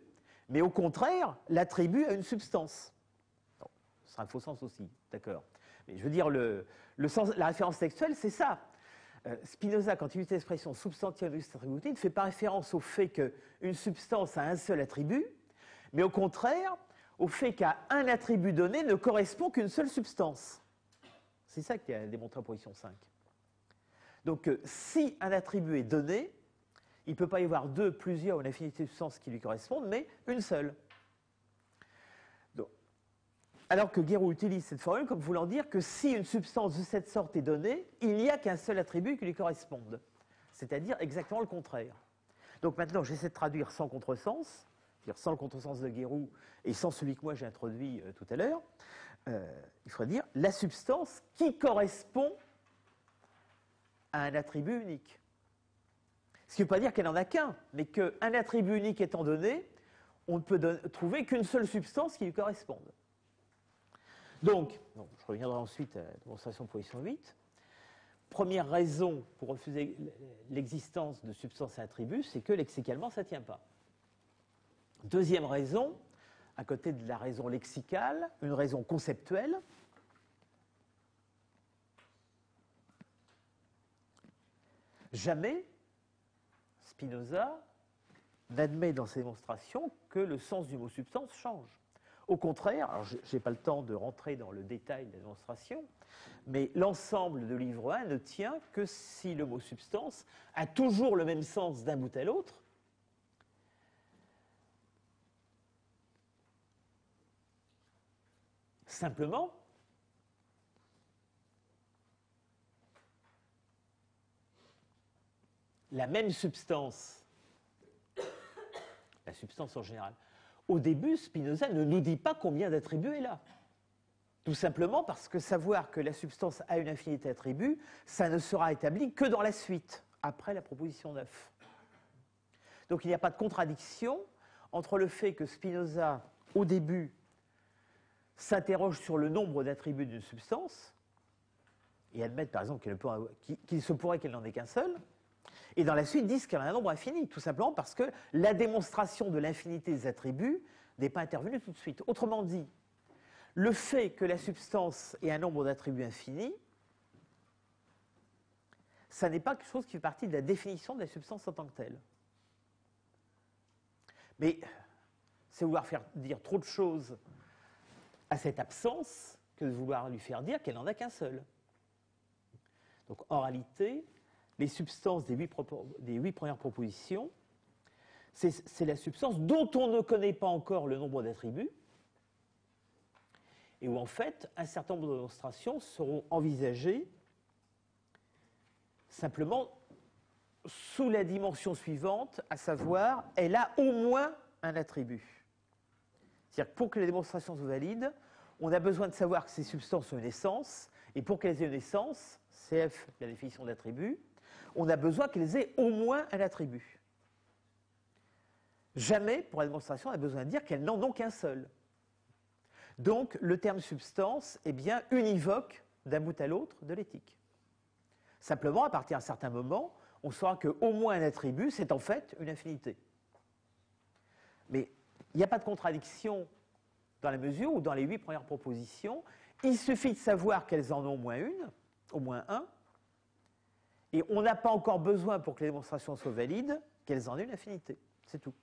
mais au contraire, l'attribut à une substance. Bon, ce sera un faux sens aussi, d'accord. Mais je veux dire, la référence textuelle, c'est ça. Spinoza, quand il utilise l'expression substantia unius attributi, ne fait pas référence au fait qu'une substance a un seul attribut, mais au contraire, au fait qu'à un attribut donné ne correspond qu'une seule substance. C'est ça qui a démontré en position 5. Donc, si un attribut est donné, il ne peut pas y avoir deux, plusieurs ou une infinité de substances qui lui correspondent, mais une seule. Donc, alors que Guéroult utilise cette formule comme voulant dire que si une substance de cette sorte est donnée, il n'y a qu'un seul attribut qui lui corresponde. C'est-à-dire exactement le contraire. Donc maintenant, j'essaie de traduire sans contresens, c'est-à-dire sans le contresens de Guéroult et sans celui que moi j'ai introduit tout à l'heure. Il faudrait dire la substance qui correspond à un attribut unique. Ce qui ne veut pas dire qu'elle n'en a qu'un, mais qu'un attribut unique étant donné, on ne peut trouver qu'une seule substance qui lui corresponde. Donc, je reviendrai ensuite à la démonstration de position 8. Première raison pour refuser l'existence de substances et attributs, c'est que lexicalement, ça ne tient pas. Deuxième raison, à côté de la raison lexicale, une raison conceptuelle. Jamais Spinoza n'admet dans ses démonstrations que le sens du mot substance change. Au contraire, alors je n'ai pas le temps de rentrer dans le détail de la démonstration, mais l'ensemble de livre 1 ne tient que si le mot substance a toujours le même sens d'un bout à l'autre. Simplement, la même substance, la substance en général, au début, Spinoza ne nous dit pas combien d'attributs est là. Tout simplement parce que savoir que la substance a une infinité d'attributs, ça ne sera établi que dans la suite, après la proposition 9. Donc il n'y a pas de contradiction entre le fait que Spinoza, au début, s'interroge sur le nombre d'attributs d'une substance, et admettre par exemple qu'il se pourrait qu'elle n'en ait qu'un seul, et dans la suite disent qu'elle a un nombre infini, tout simplement parce que la démonstration de l'infinité des attributs n'est pas intervenue tout de suite. Autrement dit, le fait que la substance ait un nombre d'attributs infini, ça n'est pas quelque chose qui fait partie de la définition de la substance en tant que telle. Mais c'est vouloir faire dire trop de choses à cette absence que de vouloir lui faire dire qu'elle n'en a qu'un seul. Donc en réalité, les substances des 8 premières propositions, c'est la substance dont on ne connaît pas encore le nombre d'attributs, et où en fait, un certain nombre de démonstrations seront envisagées simplement sous la dimension suivante, à savoir, elle a au moins un attribut. C'est-à-dire que pour que les démonstrations soient valides, on a besoin de savoir que ces substances ont une essence, et pour qu'elles aient une essence, CF, la définition d'attribut, on a besoin qu'elles aient au moins un attribut. Jamais, pour la démonstration, on a besoin de dire qu'elles n'en ont qu'un seul. Donc, le terme substance est bien univoque d'un bout à l'autre de l'éthique. Simplement, à partir d'un certain moment, on saura qu'au moins un attribut, c'est en fait une infinité. Mais il n'y a pas de contradiction dans la mesure où, dans les 8 premières propositions, il suffit de savoir qu'elles en ont au moins une, au moins un, et on n'a pas encore besoin, pour que les démonstrations soient valides, qu'elles en aient une infinité. C'est tout.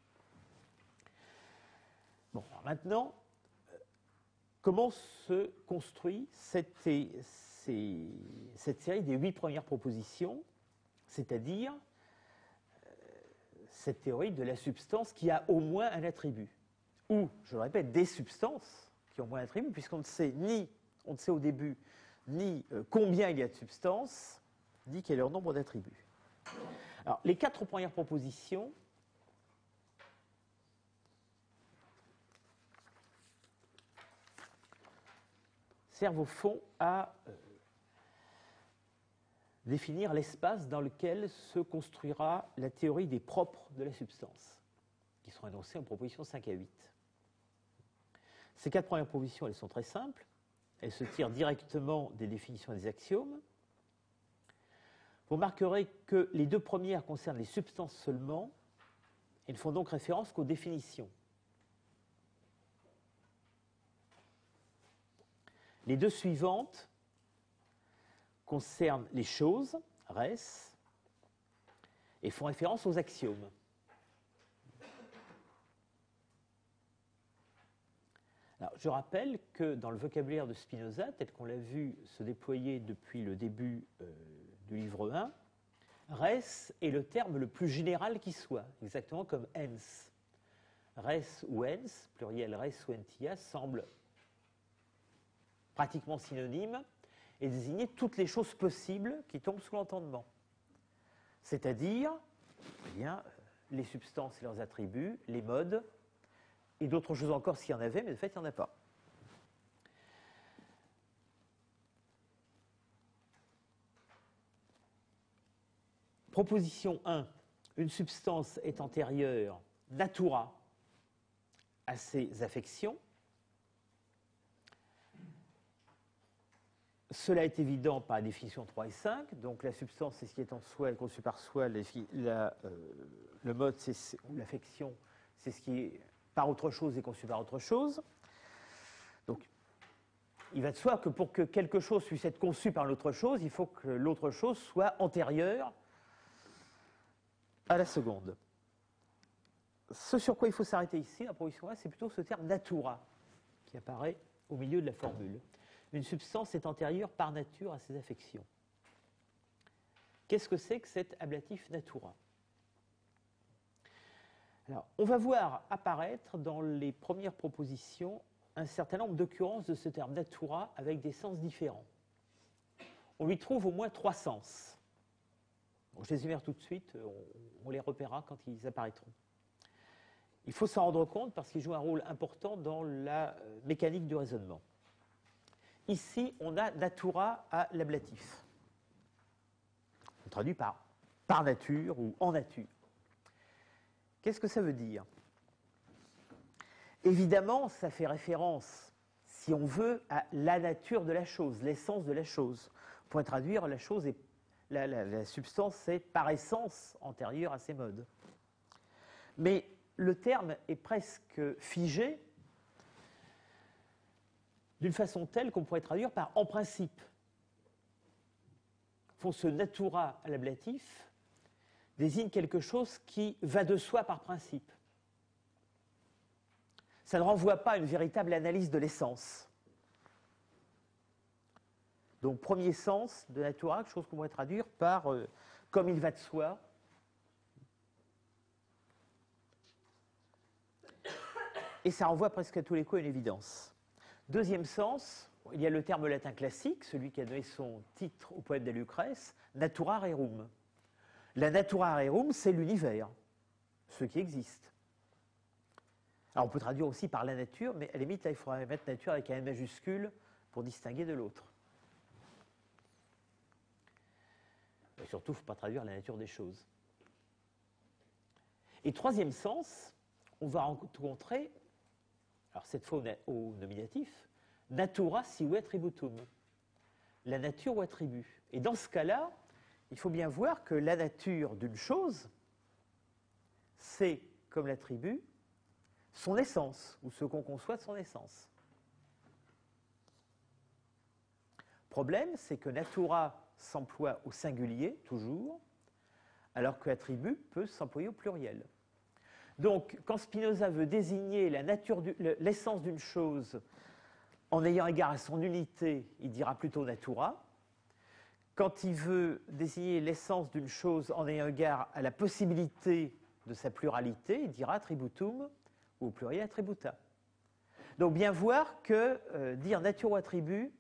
Bon, alors maintenant, comment se construit cette série des 8 premières propositions, c'est-à-dire cette théorie de la substance qui a au moins un attribut, ou, je le répète, des substances qui ont au moins un attribut, puisqu'on ne sait on ne sait au début ni combien il y a de substances, ni quel est leur nombre d'attributs. Alors, les 4 premières propositions servent au fond à définir l'espace dans lequel se construira la théorie des propres de la substance, qui seront énoncées en propositions 5 à 8. Ces 4 premières propositions, elles sont très simples. Elles se tirent directement des définitions des axiomes. Vous remarquerez que les 2 premières concernent les substances seulement et ne font donc référence qu'aux définitions. Les 2 suivantes concernent les choses, res, et font référence aux axiomes. Alors, je rappelle que dans le vocabulaire de Spinoza, tel qu'on l'a vu se déployer depuis le début du livre 1, Res est le terme le plus général qui soit, exactement comme ens. Res ou ens, pluriel res ou entia, semblent pratiquement synonymes et désigner toutes les choses possibles qui tombent sous l'entendement. C'est-à-dire, eh bien, les substances et leurs attributs, les modes, et d'autres choses encore s'il y en avait, mais de fait, il n'y en a pas. Proposition 1. Une substance est antérieure, natura, à ses affections. Cela est évident par la définition 3 et 5. Donc la substance, c'est ce qui est en soi et conçu par soi. Le mode, ou l'affection, c'est ce qui est par autre chose et conçu par autre chose. Donc il va de soi que pour que quelque chose puisse être conçu par l'autre chose, il faut que l'autre chose soit antérieure à la seconde. Ce sur quoi il faut s'arrêter ici, la proposition 1, c'est plutôt ce terme natura qui apparaît au milieu de la formule. Une substance est antérieure par nature à ses affections. Qu'est-ce que c'est que cet ablatif natura? Alors, on va voir apparaître dans les premières propositions un certain nombre d'occurrences de ce terme natura avec des sens différents. On lui trouve au moins 3 sens. Bon, je les énumère tout de suite, on les repérera quand ils apparaîtront. Il faut s'en rendre compte parce qu'ils jouent un rôle important dans la mécanique du raisonnement. Ici, on a natura à l'ablatif. On traduit par nature ou en nature. Qu'est-ce que ça veut dire? Évidemment, ça fait référence, si on veut, à la nature de la chose, l'essence de la chose. On pourrait traduire la chose, la substance est par essence antérieure à ces modes. Mais le terme est presque figé d'une façon telle qu'on pourrait traduire par en principe. Ce natura à l'ablatif désigne quelque chose qui va de soi par principe. Ça ne renvoie pas à une véritable analyse de l'essence. Donc, premier sens de natura, quelque chose qu'on pourrait traduire par comme il va de soi. Et ça renvoie presque à tous les coups à une évidence. Deuxième sens, il y a le terme latin classique, celui qui a donné son titre au poète de Lucrèce, natura rerum. La natura rerum, c'est l'univers, ce qui existe. Alors on peut traduire aussi par la nature, mais à la limite, là, il faudrait mettre nature avec un N majuscule pour distinguer de l'autre. Et surtout, il ne faut pas traduire la nature des choses. Et troisième sens, on va rencontrer, alors cette fois au nominatif, natura sive attributum, la nature ou attribut. Et dans ce cas-là, il faut bien voir que la nature d'une chose, c'est, comme l'attribut, son essence, ou ce qu'on conçoit de son essence. Problème, c'est que natura s'emploie au singulier, toujours, alors que attribut peut s'employer au pluriel. Donc, quand Spinoza veut désigner l'essence d'une chose en ayant égard à son unité, il dira plutôt natura. Quand il veut désigner l'essence d'une chose en ayant égard à la possibilité de sa pluralité, il dira attributum, ou au pluriel attributa. Donc, bien voir que dire nature ou attribut,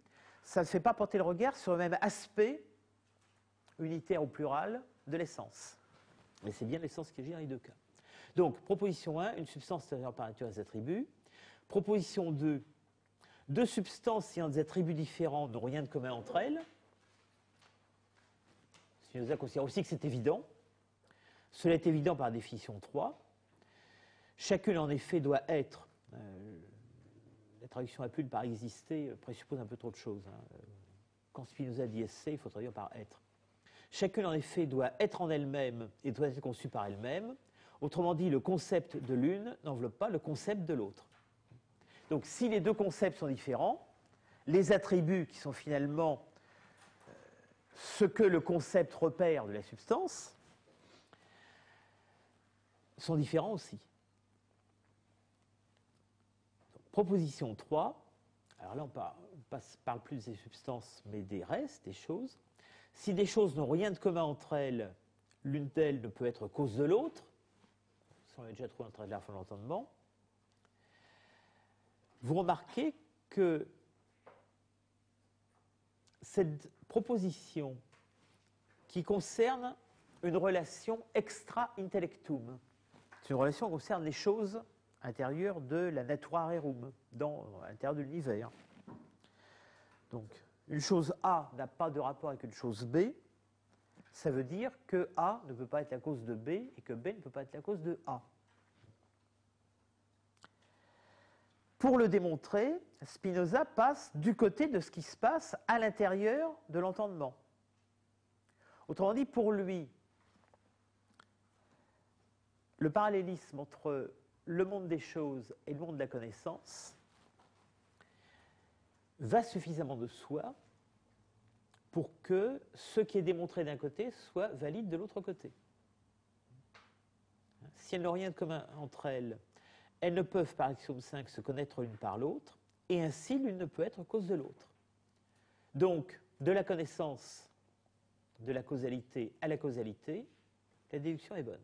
ça ne fait pas porter le regard sur le même aspect, unitaire ou plural, de l'essence. Mais c'est bien l'essence qui agit dans les deux cas. Donc, proposition 1, une substance antérieure par nature à ses attributs. Proposition 2, deux substances ayant des attributs différents n'ont rien de commun entre elles. Spinoza considère aussi que c'est évident. Cela est évident par définition 3. Chacune, en effet, doit être. La traduction apule par exister présuppose un peu trop de choses. Quand Spinoza dit esse, il faut traduire par être. Chacune, en effet, doit être en elle-même et doit être conçue par elle-même. Autrement dit, le concept de l'une n'enveloppe pas le concept de l'autre. Donc, si les deux concepts sont différents, les attributs qui sont finalement ce que le concept repère de la substance sont différents aussi. Donc, proposition 3, alors là on ne parle plus des substances mais des restes, des choses. Si des choses n'ont rien de commun entre elles, l'une d'elles ne peut être cause de l'autre. Ça, on l'a déjà trouvé en train de l'arbre de l'entendement. Vous remarquez que cette proposition qui concerne une relation extra-intellectum, c'est une relation qui concerne les choses intérieures de la natura rerum, à l'intérieur de l'univers. Donc, une chose A n'a pas de rapport avec une chose B, ça veut dire que A ne peut pas être la cause de B et que B ne peut pas être la cause de A. Pour le démontrer, Spinoza passe du côté de ce qui se passe à l'intérieur de l'entendement. Autrement dit, pour lui, le parallélisme entre le monde des choses et le monde de la connaissance va suffisamment de soi pour que ce qui est démontré d'un côté soit valide de l'autre côté. Si elles n'ont rien de commun entre elles, elles ne peuvent par axiome 5 se connaître l'une par l'autre, et ainsi l'une ne peut être cause de l'autre. Donc, de la connaissance de la causalité à la causalité, la déduction est bonne.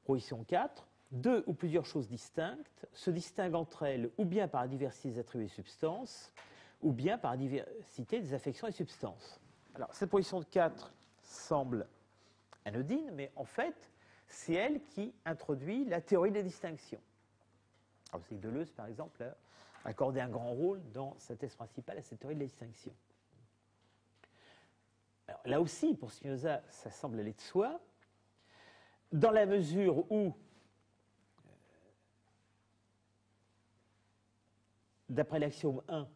Proposition 4. Deux ou plusieurs choses distinctes se distinguent entre elles ou bien par la diversité des attributs des substances, ou bien par la diversité des affections des substances. Alors, cette proposition de 4 semble anodine, mais en fait, c'est elle qui introduit la théorie des distinctions. Alors, c'est que Deleuze, par exemple, a accordé un grand rôle dans sa thèse principale à cette théorie des distinctions. Alors, là aussi, pour Spinoza, ça semble aller de soi, dans la mesure où, d'après l'axiome 1,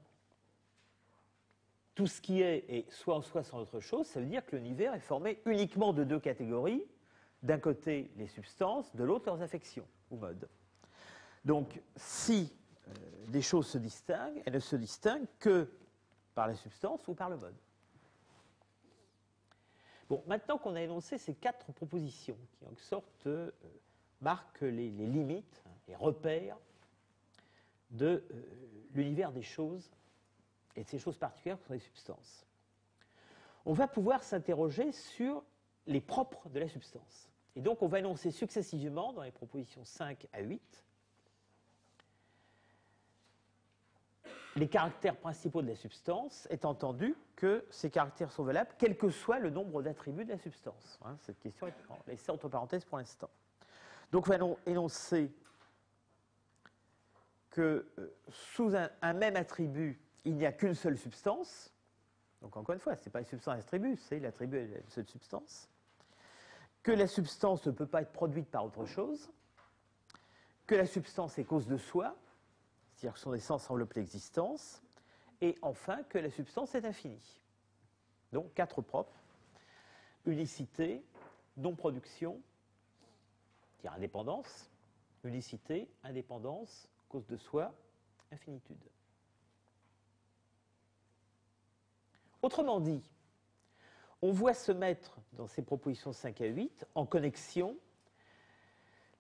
tout ce qui est soit en soi, soit autre chose, ça veut dire que l'univers est formé uniquement de deux catégories. D'un côté, les substances, de l'autre, leurs affections ou modes. Donc, si des choses se distinguent, elles ne se distinguent que par la substance ou par le mode. Bon, maintenant qu'on a énoncé ces 4 propositions, qui en sorte marquent les limites, les repères de l'univers des choses et de ces choses particulières qui sont les substances, on va pouvoir s'interroger sur les propres de la substance. Et donc, on va énoncer successivement, dans les propositions 5 à 8, les caractères principaux de la substance, étant entendu que ces caractères sont valables, quel que soit le nombre d'attributs de la substance. Hein, cette question est laissée entre parenthèses pour l'instant. Donc, on va énoncer que sous un même attribut, il n'y a qu'une seule substance. Donc, encore une fois, ce n'est pas une substance attribut, c'est l'attribut à une seule substance. Que la substance ne peut pas être produite par autre chose, que la substance est cause de soi, c'est-à-dire que son essence enveloppe l'existence, et enfin que la substance est infinie. Donc 4 propres: unicité, non-production, c'est-à-dire indépendance, unicité, indépendance, cause de soi, infinitude. Autrement dit, on voit se mettre dans ces propositions 5 à 8 en connexion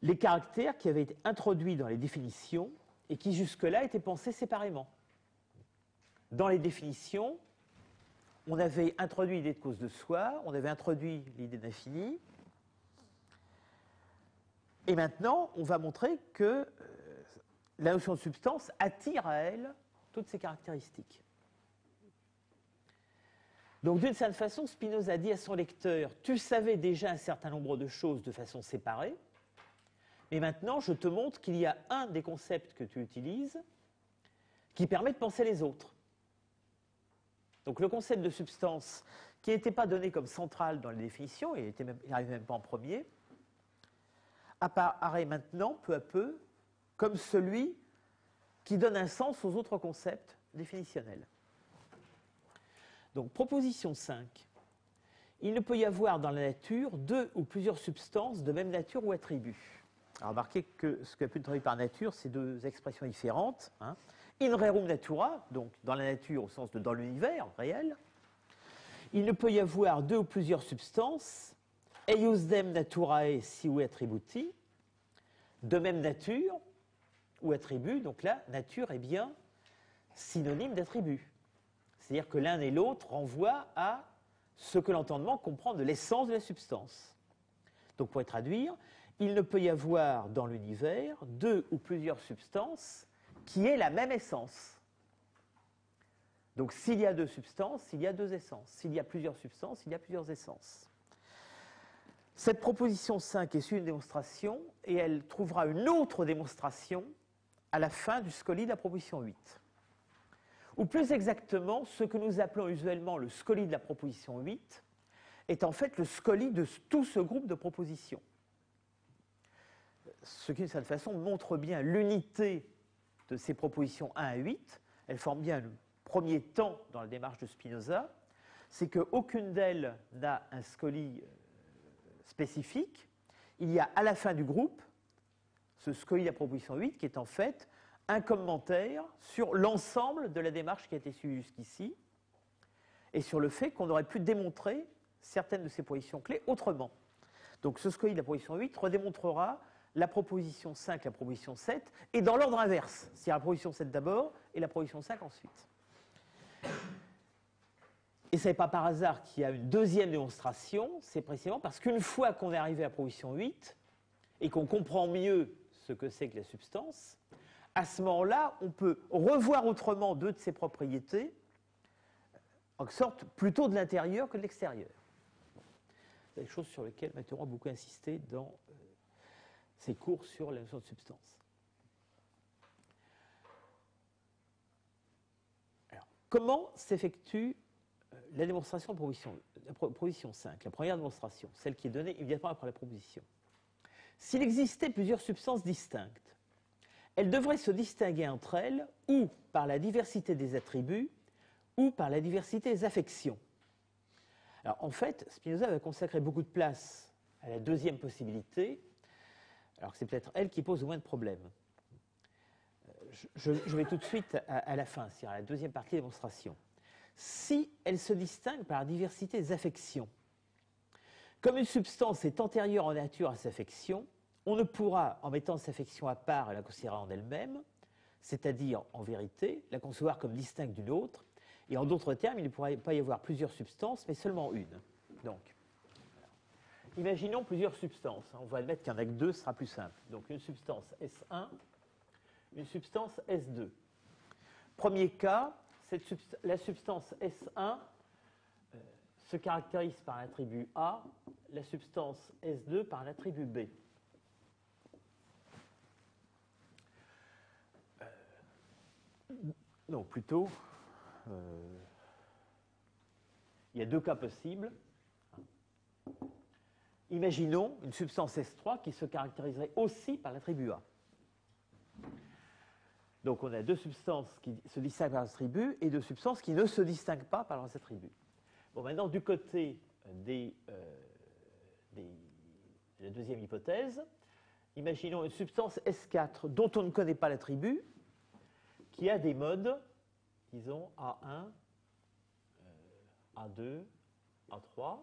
les caractères qui avaient été introduits dans les définitions et qui jusque-là étaient pensés séparément. Dans les définitions, on avait introduit l'idée de cause de soi, on avait introduit l'idée d'infini, et maintenant on va montrer que la notion de substance attire à elle toutes ces caractéristiques. Donc, d'une certaine façon, Spinoza dit à son lecteur: tu savais déjà un certain nombre de choses de façon séparée, mais maintenant, je te montre qu'il y a un des concepts que tu utilises qui permet de penser les autres. Donc, le concept de substance, qui n'était pas donné comme central dans les définitions, il n'arrive même pas en premier, apparaît maintenant, peu à peu, comme celui qui donne un sens aux autres concepts définitionnels. Donc, proposition 5. Il ne peut y avoir dans la nature deux ou plusieurs substances de même nature ou attribut. Alors, remarquez que ce qu'a pu être traduit par nature, c'est deux expressions différentes. Hein. In rerum natura, donc dans la nature au sens de dans l'univers réel. Il ne peut y avoir deux ou plusieurs substances, eiusdem naturae sive attributi, de même nature ou attribut. Donc là, nature est bien synonyme d'attribut. C'est-à-dire que l'un et l'autre renvoient à ce que l'entendement comprend de l'essence de la substance. Donc, pour traduire, il ne peut y avoir dans l'univers deux ou plusieurs substances qui aient la même essence. Donc, s'il y a deux substances, il y a deux essences. S'il y a plusieurs substances, il y a plusieurs essences. Cette proposition 5 est sur une démonstration et elle trouvera une autre démonstration à la fin du scoli de la proposition 8. Ou plus exactement, ce que nous appelons usuellement le scoli de la proposition 8 est en fait le scoli de tout ce groupe de propositions. Ce qui, d'une certaine façon, montre bien l'unité de ces propositions 1 à 8. Elles forment bien le premier temps dans la démarche de Spinoza. C'est qu'aucune d'elles n'a un scoli spécifique. Il y a à la fin du groupe ce scoli de la proposition 8 qui est en fait un commentaire sur l'ensemble de la démarche qui a été suivie jusqu'ici et sur le fait qu'on aurait pu démontrer certaines de ces positions clés autrement. Donc ce scoli de la proposition 8 redémontrera la proposition 5, la proposition 7, et dans l'ordre inverse, c'est-à-dire la proposition 7 d'abord et la proposition 5 ensuite. Et ce n'est pas par hasard qu'il y a une deuxième démonstration, c'est précisément parce qu'une fois qu'on est arrivé à la proposition 8 et qu'on comprend mieux ce que c'est que la substance, à ce moment-là, on peut revoir autrement deux de ses propriétés, en sorte plutôt de l'intérieur que de l'extérieur. C'est des choses sur lesquelles Mathurin a beaucoup insisté dans ses cours sur la notion de substance. Alors, comment s'effectue la démonstration de proposition 5, la première démonstration, celle qui est donnée immédiatement après la proposition? S'il existait plusieurs substances distinctes, elles devraient se distinguer entre elles ou par la diversité des attributs ou par la diversité des affections. Alors en fait, Spinoza va consacrer beaucoup de place à la deuxième possibilité, alors que c'est peut-être elle qui pose le moins de problèmes. Je vais tout de suite à la fin, c'est-à-dire à la deuxième partie de la démonstration. Si elle se distingue par la diversité des affections, comme une substance est antérieure en nature à sa affection, on ne pourra, en mettant cette affection à part et la considérant en elle-même, c'est-à-dire, en vérité, la concevoir comme distincte d'une autre, et en d'autres termes, il ne pourrait pas y avoir plusieurs substances, mais seulement une. Donc, imaginons plusieurs substances. On va admettre qu'il n'y en a que deux, ce sera plus simple. Donc, une substance S1, une substance S2. Premier cas, la substance S1 se caractérise par l'attribut A, la substance S2 par l'attribut B. Non, plutôt, il y a deux cas possibles. Imaginons une substance S3 qui se caractériserait aussi par l'attribut A. Donc on a deux substances qui se distinguent par leurs attributs et deux substances qui ne se distinguent pas par leurs attributs. Bon, maintenant, du côté de la deuxième hypothèse, imaginons une substance S4 dont on ne connaît pas l'attribut, qui a des modes, disons A1, A2, A3,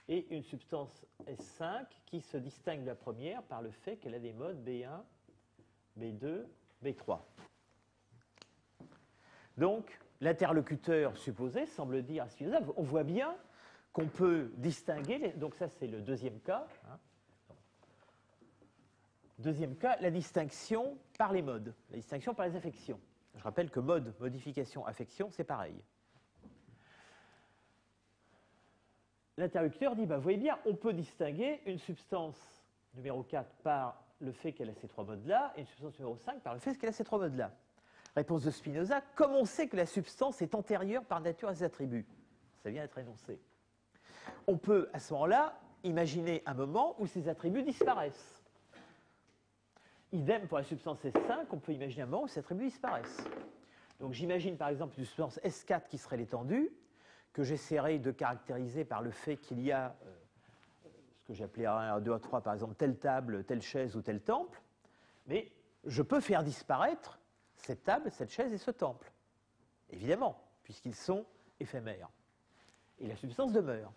et une substance S5 qui se distingue de la première par le fait qu'elle a des modes B1, B2, B3. Donc, l'interlocuteur supposé semble dire à Spinoza, on voit bien qu'on peut distinguer, donc ça c'est le deuxième cas. Deuxième cas, la distinction par les modes, la distinction par les affections. Je rappelle que mode, modification, affection, c'est pareil. L'interlocuteur dit, vous voyez bien, on peut distinguer une substance numéro 4 par le fait qu'elle a ces trois modes-là, et une substance numéro 5 par le fait qu'elle a ces trois modes-là. Réponse de Spinoza, comme on sait que la substance est antérieure par nature à ses attributs? Ça vient d'être énoncé. On peut, à ce moment-là, imaginer un moment où ces attributs disparaissent. Idem pour la substance S5, on peut imaginer un moment où ces attributs disparaissent. Donc j'imagine par exemple une substance S4 qui serait l'étendue, que j'essaierai de caractériser par le fait qu'il y a ce que j'appelais A1, A2, A3, par exemple, telle table, telle chaise ou tel temple, mais je peux faire disparaître cette table, cette chaise et ce temple, évidemment, puisqu'ils sont éphémères. Et la substance demeure.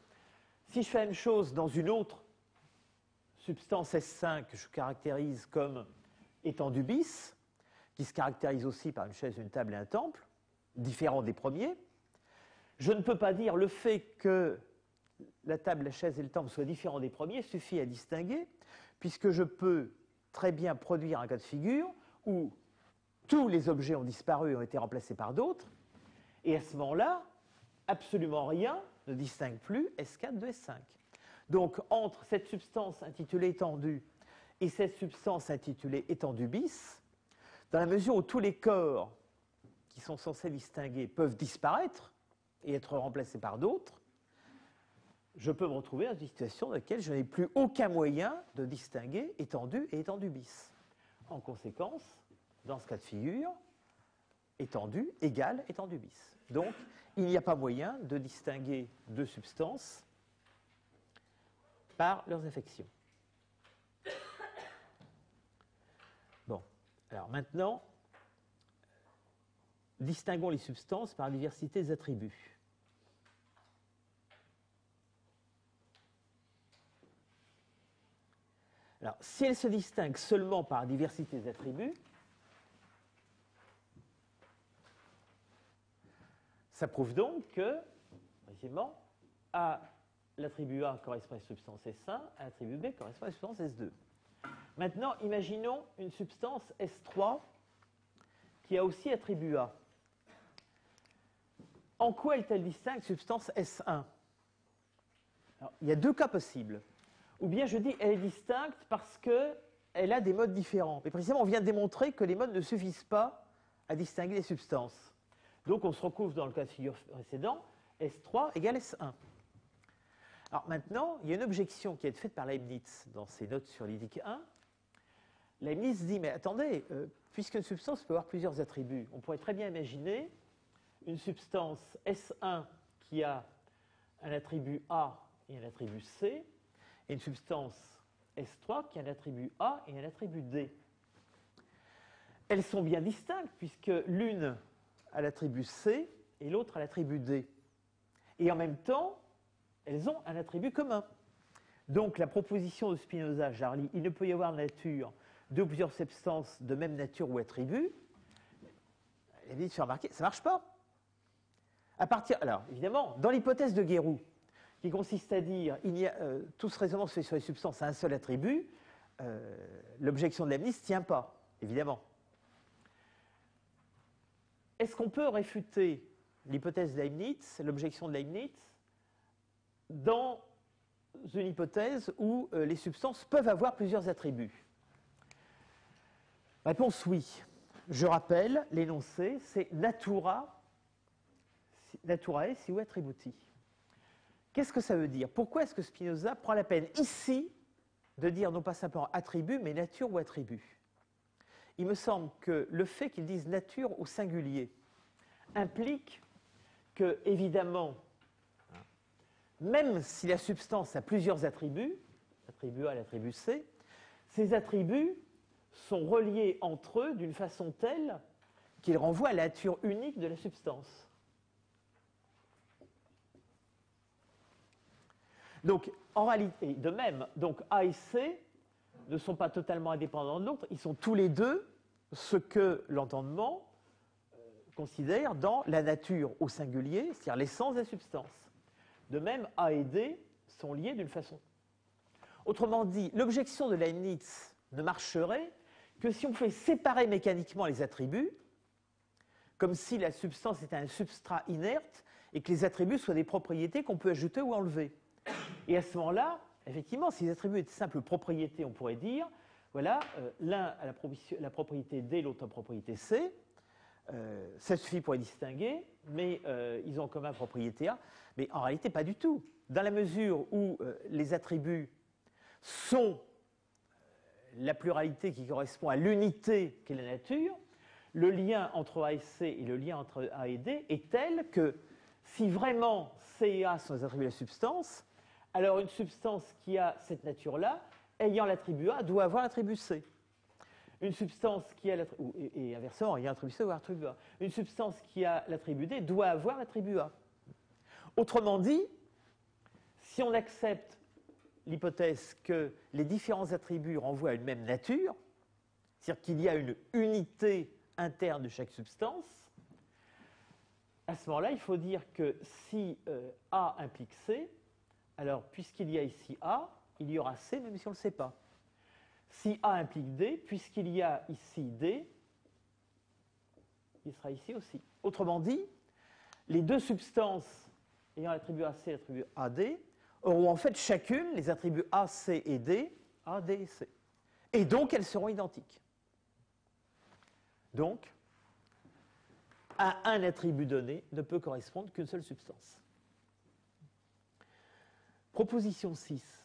Si je fais la même chose dans une autre substance S5 que je caractérise comme étendue bis, qui se caractérise aussi par une chaise, une table et un temple, différents des premiers, Je ne peux pas dire le fait que la table, la chaise et le temple soient différents des premiers suffit à distinguer, puisque je peux très bien produire un cas de figure où tous les objets ont disparu et ont été remplacés par d'autres, et à ce moment-là, absolument rien ne distingue plus S4 de S5. Donc, entre cette substance intitulée étendue et cette substance intitulée étendue bis, dans la mesure où tous les corps qui sont censés distinguer peuvent disparaître et être remplacés par d'autres, je peux me retrouver dans une situation dans laquelle je n'ai plus aucun moyen de distinguer étendue et étendue bis. En conséquence, dans ce cas de figure, étendue égale étendue bis. Donc, il n'y a pas moyen de distinguer deux substances par leurs affections. Bon, alors maintenant, distinguons les substances par diversité des attributs. Alors, si elles se distinguent seulement par diversité des attributs, ça prouve donc que, précisément, à l'attribut A correspond à la substance S1, à l'attribut B correspond à la substance S2. Maintenant, imaginons une substance S3 qui a aussi attribut A. En quoi est-elle distincte substance S1? Alors, il y a deux cas possibles. Ou bien je dis elle est distincte parce qu'elle a des modes différents. Mais précisément, on vient de démontrer que les modes ne suffisent pas à distinguer les substances. Donc, on se retrouve dans le cas de figure précédent, S3 égale S1. Alors maintenant, il y a une objection qui est faite par Leibniz dans ses notes sur l'IDIC 1. Leibniz dit, mais attendez, puisqu'une substance peut avoir plusieurs attributs, on pourrait très bien imaginer une substance S1 qui a un attribut A et un attribut C, et une substance S3 qui a un attribut A et un attribut D. Elles sont bien distinctes, puisque l'une a l'attribut C et l'autre a l'attribut D. Et en même temps, elles ont un attribut commun. Donc la proposition de Spinoza-Jarly, il ne peut y avoir nature de plusieurs substances de même nature ou attribut, il a fait remarquer, ça ne marche pas. Alors, évidemment, dans l'hypothèse de Guéroult, qui consiste à dire toute résonance fait sur les substances à un seul attribut, l'objection de Leibniz ne tient pas, évidemment. Est-ce qu'on peut réfuter l'hypothèse de Leibniz, l'objection de Leibniz, dans une hypothèse où les substances peuvent avoir plusieurs attributs? Réponse oui. Je rappelle, l'énoncé, c'est naturae sive attributi. Qu'est-ce que ça veut dire? Pourquoi est-ce que Spinoza prend la peine ici de dire non pas simplement attribut, mais nature ou attribut? Il me semble que le fait qu'il dise nature au singulier implique que, évidemment, même si la substance a plusieurs attributs, l'attribut A, l'attribut C, ces attributs sont reliés entre eux d'une façon telle qu'ils renvoient à la nature unique de la substance. Donc, en réalité, de même, donc A et C ne sont pas totalement indépendants de l'autre, ils sont tous les deux ce que l'entendement considère dans la nature au singulier, c'est-à-dire l'essence de la substance. De même, A et D sont liés d'une façon. Autrement dit, l'objection de Leibniz ne marcherait que si on fait séparer mécaniquement les attributs, comme si la substance était un substrat inerte et que les attributs soient des propriétés qu'on peut ajouter ou enlever. Et à ce moment-là, effectivement, si les attributs étaient simples propriétés, on pourrait dire, voilà, l'un a la propriété D, l'autre la propriété C. Ça suffit pour les distinguer, mais ils ont en commun propriété A. Mais en réalité, pas du tout. Dans la mesure où les attributs sont la pluralité qui correspond à l'unité qu'est la nature, le lien entre A et C et le lien entre A et D est tel que si vraiment C et A sont les attributs de la substance, alors une substance qui a cette nature-là, ayant l'attribut A, doit avoir l'attribut C. Une substance qui a l'attribut, et inversement, ayant l'attribut C doit avoir l'attribut A. Une substance qui a l'attribut D doit avoir l'attribut A. Autrement dit, si on accepte l'hypothèse que les différents attributs renvoient à une même nature, c'est-à-dire qu'il y a une unité interne de chaque substance, à ce moment-là, il faut dire que si A implique C, alors puisqu'il y a ici A, il y aura C même si on ne le sait pas. Si A implique D, puisqu'il y a ici D, il sera ici aussi. Autrement dit, les deux substances ayant l'attribut AC et l'attribut AD auront en fait chacune les attributs AC et D, AD et C. Et donc, elles seront identiques. Donc, à un attribut donné ne peut correspondre qu'une seule substance. Proposition 6.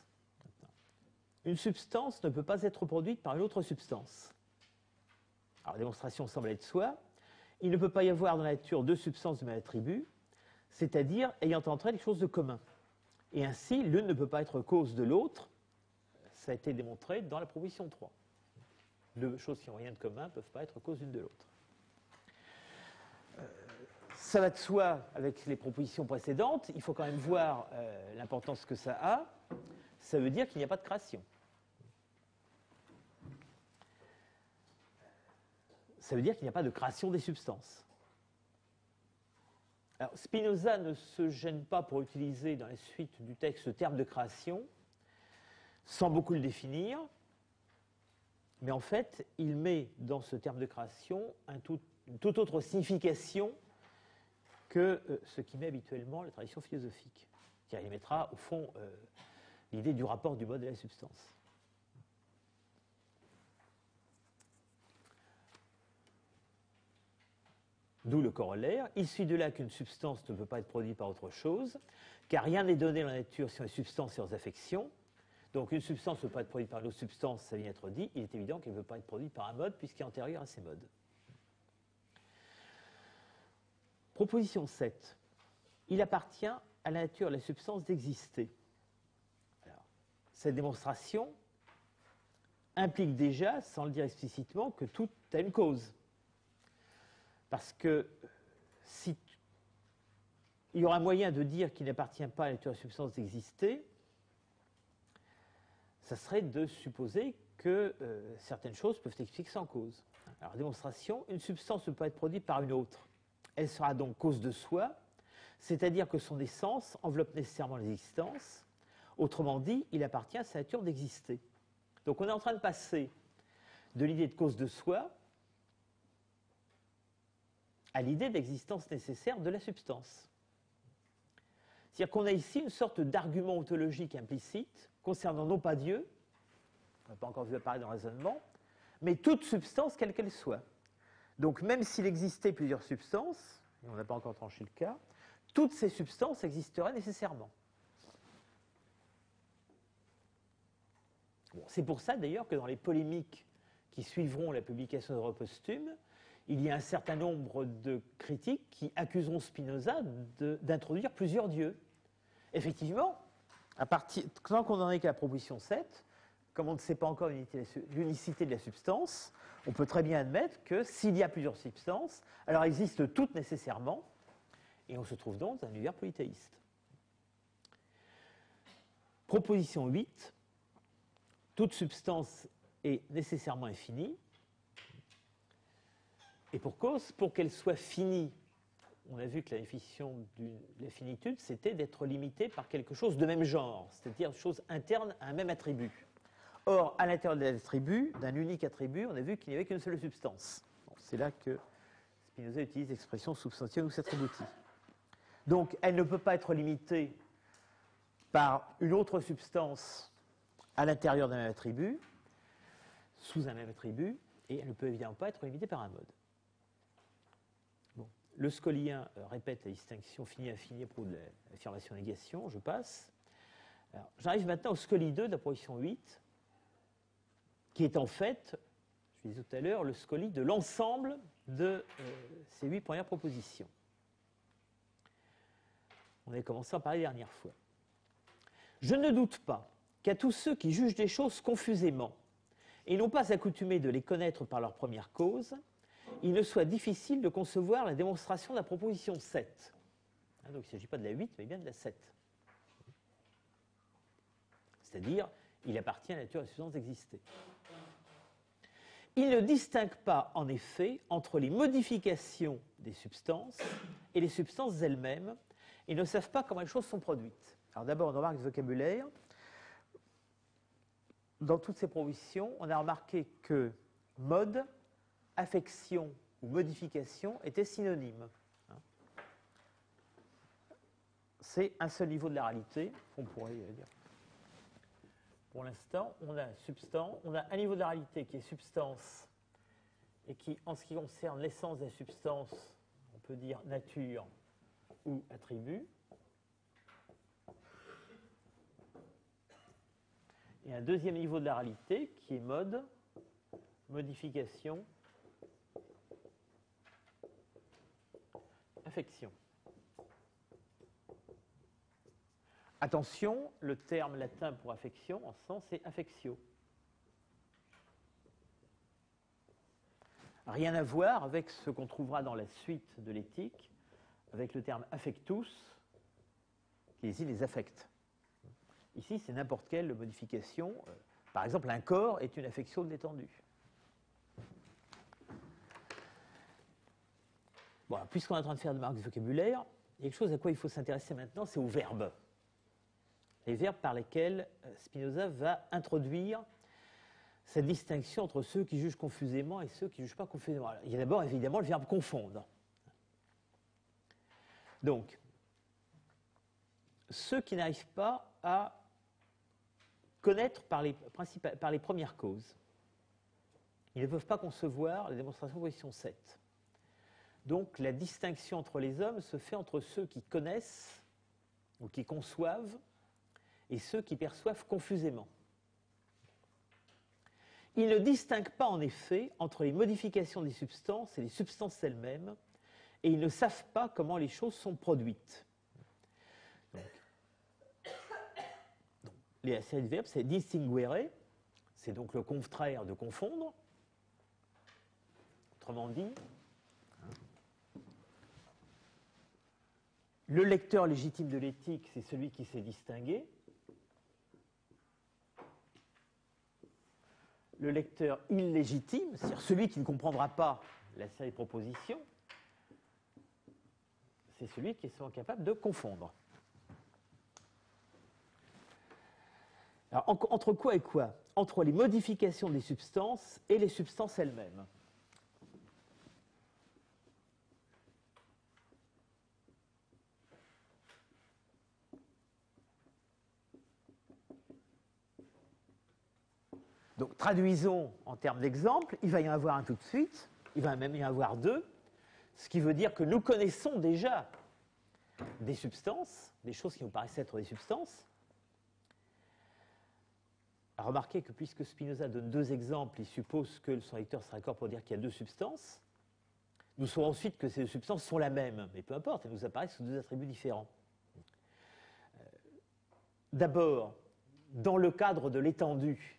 Une substance ne peut pas être produite par une autre substance. Alors, la démonstration semble aller de soi. Il ne peut pas y avoir dans la nature deux substances du même attribut, c'est-à-dire ayant entre elles quelque chose de commun. Et ainsi, l'une ne peut pas être cause de l'autre. Ça a été démontré dans la proposition 3. Deux choses qui n'ont rien de commun ne peuvent pas être cause l'une de l'autre. Ça va de soi avec les propositions précédentes. Il faut quand même voir l'importance que ça a. Ça veut dire qu'il n'y a pas de création. Ça veut dire qu'il n'y a pas de création des substances. Alors, Spinoza ne se gêne pas pour utiliser dans la suite du texte ce terme de création, sans beaucoup le définir, mais en fait, il met dans ce terme de création une toute autre signification que ce qui met habituellement la tradition philosophique. C'est-à-dire, il mettra, au fond, l'idée du rapport du mode à la substance. D'où le corollaire. Il suit de là qu'une substance ne peut pas être produite par autre chose, car rien n'est donné dans la nature sur les substances et leurs affections. Donc une substance ne peut pas être produite par une autre substance, ça vient d'être dit. Il est évident qu'elle ne peut pas être produite par un mode, puisqu'elle est antérieure à ces modes. Proposition 7. Il appartient à la nature de la substance d'exister. Alors, cette démonstration implique déjà, sans le dire explicitement, que tout a une cause. Parce que si il y aura moyen de dire qu'il n'appartient pas à la nature de la substance d'exister, ça serait de supposer que certaines choses peuvent expliquer sans cause. Alors, démonstration, une substance ne peut pas être produite par une autre. Elle sera donc cause de soi, c'est-à-dire que son essence enveloppe nécessairement l'existence. Autrement dit, il appartient à sa nature d'exister. Donc on est en train de passer de l'idée de cause de soi à l'idée d'existence nécessaire de la substance. C'est-à-dire qu'on a ici une sorte d'argument ontologique implicite concernant non pas Dieu, on n'a pas encore vu apparaître dans le raisonnement, mais toute substance quelle qu'elle soit. Donc même s'il existait plusieurs substances, et on n'a pas encore tranché le cas, toutes ces substances existeraient nécessairement. Bon, c'est pour ça d'ailleurs que dans les polémiques qui suivront la publication de l'œuvre posthume, il y a un certain nombre de critiques qui accuseront Spinoza d'introduire plusieurs dieux. Effectivement, tant qu'on n'en est qu'à la proposition 7, comme on ne sait pas encore l'unicité de la substance, on peut très bien admettre que s'il y a plusieurs substances, alors elles existent toutes nécessairement, et on se trouve donc dans un univers polythéiste. Proposition 8, toute substance est nécessairement infinie, et pour cause, pour qu'elle soit finie, on a vu que la définition de la finitude, c'était d'être limitée par quelque chose de même genre, c'est-à-dire chose interne à un même attribut. Or, à l'intérieur de l'attribut, d'un unique attribut, on a vu qu'il n'y avait qu'une seule substance. Bon, c'est là que Spinoza utilise l'expression substantium attributi. Donc, elle ne peut pas être limitée par une autre substance à l'intérieur d'un même attribut, sous un même attribut, et elle ne peut évidemment pas être limitée par un mode. Bon. Le scolien répète la distinction finie-infinie pour l'affirmation-négation, je passe. J'arrive maintenant au scoli 2 de la proposition 8, qui est en fait, je disais tout à l'heure, le scoli de l'ensemble de ces 8 premières propositions. On avait commencé à en parler la dernière fois. Je ne doute pas qu'à tous ceux qui jugent des choses confusément et n'ont pas accoutumé de les connaître par leur première cause, il ne soit difficile de concevoir la démonstration de la proposition 7. Donc il ne s'agit pas de la 8, mais bien de la 7. C'est-à-dire, il appartient à la nature de la substance d'exister. il ne distingue pas, en effet, entre les modifications des substances et les substances elles-mêmes. Ils ne savent pas comment les choses sont produites. Alors d'abord, on remarque le vocabulaire. Dans toutes ces propositions, on a remarqué que mode, affection ou modification étaient synonymes. C'est un seul niveau de la réalité, on pourrait dire. Pour l'instant, on a un niveau de la réalité qui est substance et qui, en ce qui concerne l'essence de la substance, on peut dire nature ou attribut. Et un deuxième niveau de la réalité qui est mode, modification, affection. Attention, le terme latin pour affection, en ce sens, c'est affectio. Rien à voir avec ce qu'on trouvera dans la suite de l'éthique, avec le terme affectus, qui désigne les affects. Ici, c'est n'importe quelle modification. Par exemple, un corps est une affection de l'étendue. Bon, puisqu'on est en train de faire de marque du vocabulaire, il y a quelque chose à quoi il faut s'intéresser maintenant, c'est aux verbes. Les verbes par lesquels Spinoza va introduire cette distinction entre ceux qui jugent confusément et ceux qui ne jugent pas confusément. Alors, il y a d'abord évidemment le verbe confondre. Donc, ceux qui n'arrivent pas à connaître par les premières causes, ils ne peuvent pas concevoir la démonstration de position 7. Donc, la distinction entre les hommes se fait entre ceux qui connaissent ou qui conçoivent et ceux qui perçoivent confusément. Ils ne distinguent pas en effet entre les modifications des substances et les substances elles-mêmes, et ils ne savent pas comment les choses sont produites. Donc, la série de verbes, c'est distinguere, c'est donc le contraire de confondre. Autrement dit, le lecteur légitime de l'éthique, c'est celui qui sait distinguer. Le lecteur illégitime, c'est-à-dire celui qui ne comprendra pas la série de propositions, c'est celui qui est incapable de confondre. Alors, entre quoi et quoi? Entre les modifications des substances et les substances elles-mêmes. Donc, traduisons en termes d'exemple. Il va y en avoir un tout de suite. Il va même y en avoir deux. Ce qui veut dire que nous connaissons déjà des substances, des choses qui nous paraissent être des substances. Remarquez que puisque Spinoza donne deux exemples, il suppose que son lecteur sera d'accord pour dire qu'il y a deux substances. Nous saurons ensuite que ces deux substances sont la même, mais peu importe, elles nous apparaissent sous deux attributs différents. D'abord, dans le cadre de l'étendue,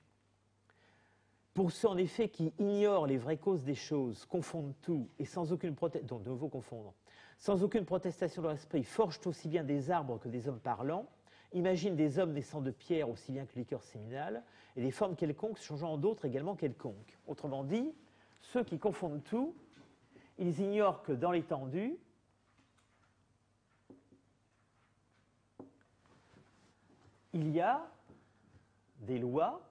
pour ceux en effet qui ignorent les vraies causes des choses, confondent tout et sans aucune protestation, donc de nouveau confondre, sans aucune protestation de leur esprit, forgent aussi bien des arbres que des hommes parlants, imaginent des hommes naissant de pierre aussi bien que liqueur séminale, et des formes quelconques changeant en d'autres également quelconques. Autrement dit, ceux qui confondent tout, ils ignorent que dans l'étendue, il y a des lois,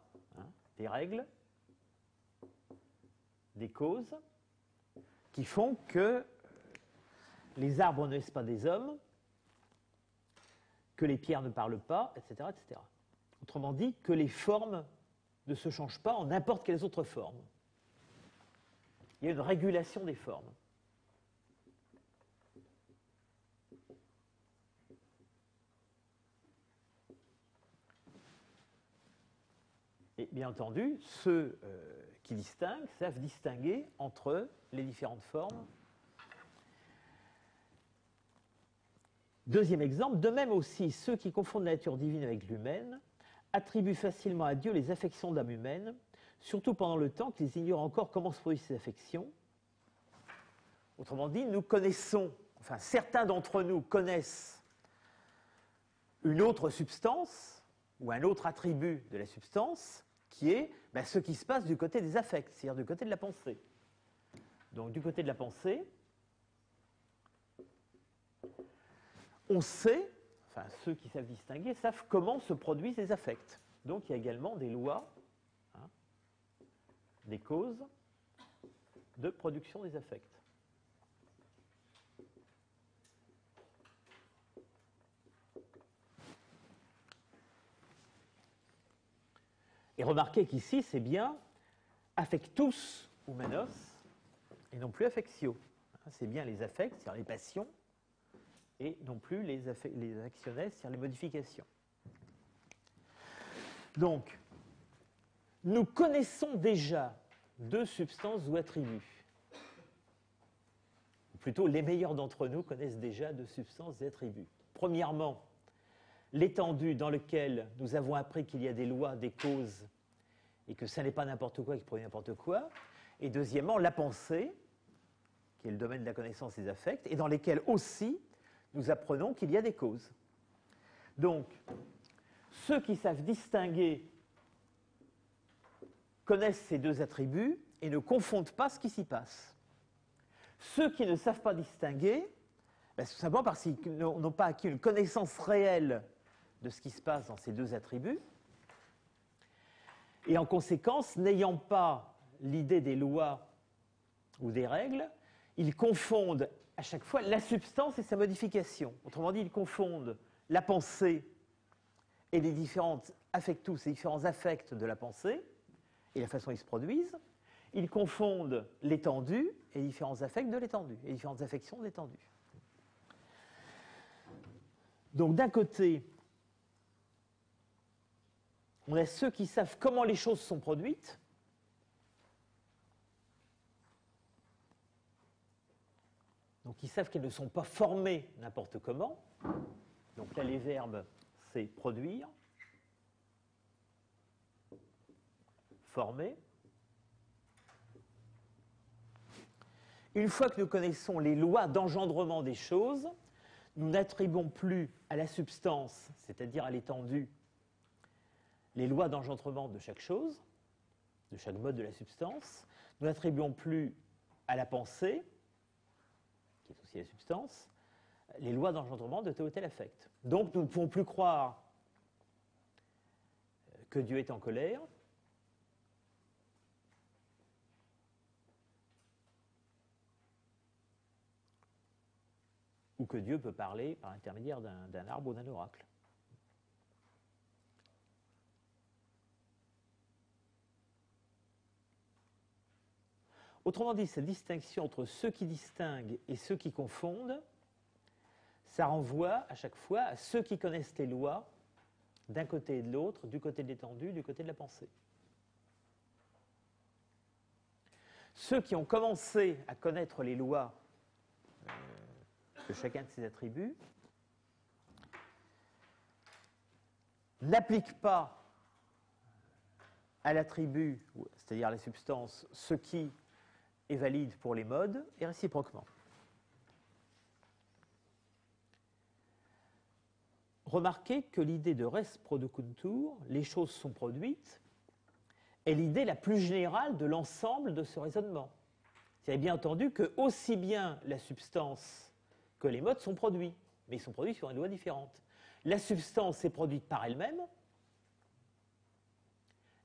des règles, des causes qui font que les arbres ne naissent pas des hommes, que les pierres ne parlent pas, etc., etc. Autrement dit, que les formes ne se changent pas en n'importe quelles autres formes. Il y a une régulation des formes. Et bien entendu, ceux qui distinguent savent distinguer entre les différentes formes. Deuxième exemple, de même aussi, ceux qui confondent la nature divine avec l'humaine attribuent facilement à Dieu les affections d'âme humaine, surtout pendant le temps qu'ils ignorent encore comment se produisent ces affections. Autrement dit, nous connaissons, enfin certains d'entre nous connaissent une autre substance ou un autre attribut de la substance qui est ce qui se passe du côté des affects, c'est-à-dire du côté de la pensée. Donc du côté de la pensée, on sait, enfin ceux qui savent distinguer, savent comment se produisent les affects. Donc il y a également des lois, des causes de production des affects. Et remarquez qu'ici, c'est bien affectus humanos et non plus affectio. C'est bien les affects, c'est-à-dire les passions, et non plus les actiones, c'est-à-dire les modifications. Donc, nous connaissons déjà deux substances ou attributs. Ou plutôt, les meilleurs d'entre nous connaissent déjà deux substances et attributs. Premièrement, l'étendue dans lequel nous avons appris qu'il y a des lois, des causes, et que ça n'est pas n'importe quoi qui produit n'importe quoi. Et deuxièmement, la pensée, qui est le domaine de la connaissance des affects, et dans lesquels aussi nous apprenons qu'il y a des causes. Donc, ceux qui savent distinguer connaissent ces deux attributs et ne confondent pas ce qui s'y passe. Ceux qui ne savent pas distinguer, tout simplement parce qu'ils n'ont pas acquis une connaissance réelle de ce qui se passe dans ces deux attributs, et en conséquence, n'ayant pas l'idée des lois ou des règles, ils confondent à chaque fois la substance et sa modification. Autrement dit, ils confondent la pensée et les différents affectus, les différents affects de la pensée, et la façon dont ils se produisent. Ils confondent l'étendue et les différents affects de l'étendue, et les différentes affections de l'étendue. Donc d'un côté, on a ceux qui savent comment les choses sont produites, donc ils savent qu'elles ne sont pas formées n'importe comment. Donc là, les verbes, c'est produire, former. Une fois que nous connaissons les lois d'engendrement des choses, nous n'attribuons plus à la substance, c'est-à-dire à l'étendue, les lois d'engendrement de chaque chose, de chaque mode de la substance. Nous n'attribuons plus à la pensée, qui est aussi la substance, les lois d'engendrement de tel ou tel affect. Donc nous ne pouvons plus croire que Dieu est en colère, ou que Dieu peut parler par l'intermédiaire d'un arbre ou d'un oracle. Autrement dit, cette distinction entre ceux qui distinguent et ceux qui confondent, ça renvoie à chaque fois à ceux qui connaissent les lois d'un côté et de l'autre, du côté de l'étendue, du côté de la pensée. Ceux qui ont commencé à connaître les lois de chacun de ces attributs n'appliquent pas à l'attribut, c'est-à-dire à la substance, ce qui est valide pour les modes, et réciproquement. Remarquez que l'idée de res producuntur, les choses sont produites, est l'idée la plus générale de l'ensemble de ce raisonnement. C'est bien entendu que aussi bien la substance que les modes sont produits, mais ils sont produits sur une loi différente. La substance est produite par elle-même,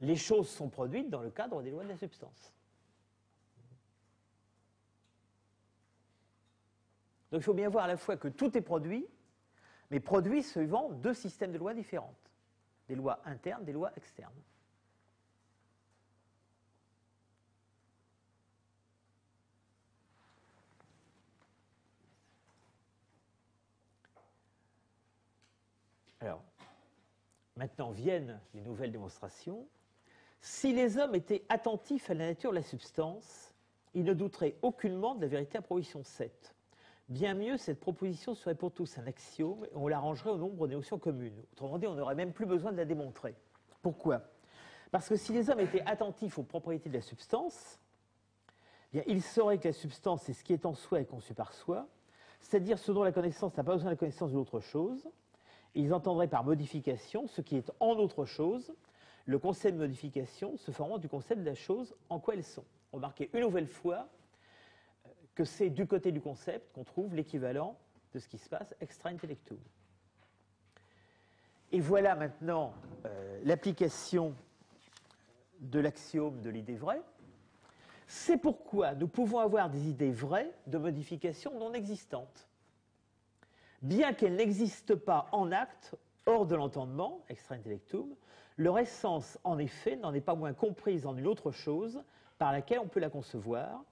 les choses sont produites dans le cadre des lois de la substance. Donc il faut bien voir à la fois que tout est produit, mais produit suivant deux systèmes de lois différentes. Des lois internes, des lois externes. Alors, maintenant viennent les nouvelles démonstrations. Si les hommes étaient attentifs à la nature de la substance, ils ne douteraient aucunement de la vérité à proposition 7. Bien mieux, cette proposition serait pour tous un axiome et on l'arrangerait au nombre des notions communes. Autrement dit, on n'aurait même plus besoin de la démontrer. Pourquoi ? Parce que si les hommes étaient attentifs aux propriétés de la substance, bien, ils sauraient que la substance, c'est ce qui est en soi et conçu par soi, c'est-à-dire ce dont la connaissance n'a pas besoin de la connaissance de l'autre chose. Ils entendraient par modification ce qui est en autre chose, le concept de modification se formant du concept de la chose en quoi elles sont. Remarquez une nouvelle fois que c'est du côté du concept qu'on trouve l'équivalent de ce qui se passe extra intellectum. Et voilà maintenant l'application de l'axiome de l'idée vraie. C'est pourquoi nous pouvons avoir des idées vraies de modification non existantes. Bien qu'elles n'existent pas en acte, hors de l'entendement, extra intellectum, leur essence, en effet, n'en est pas moins comprise en une autre chose par laquelle on peut la concevoir,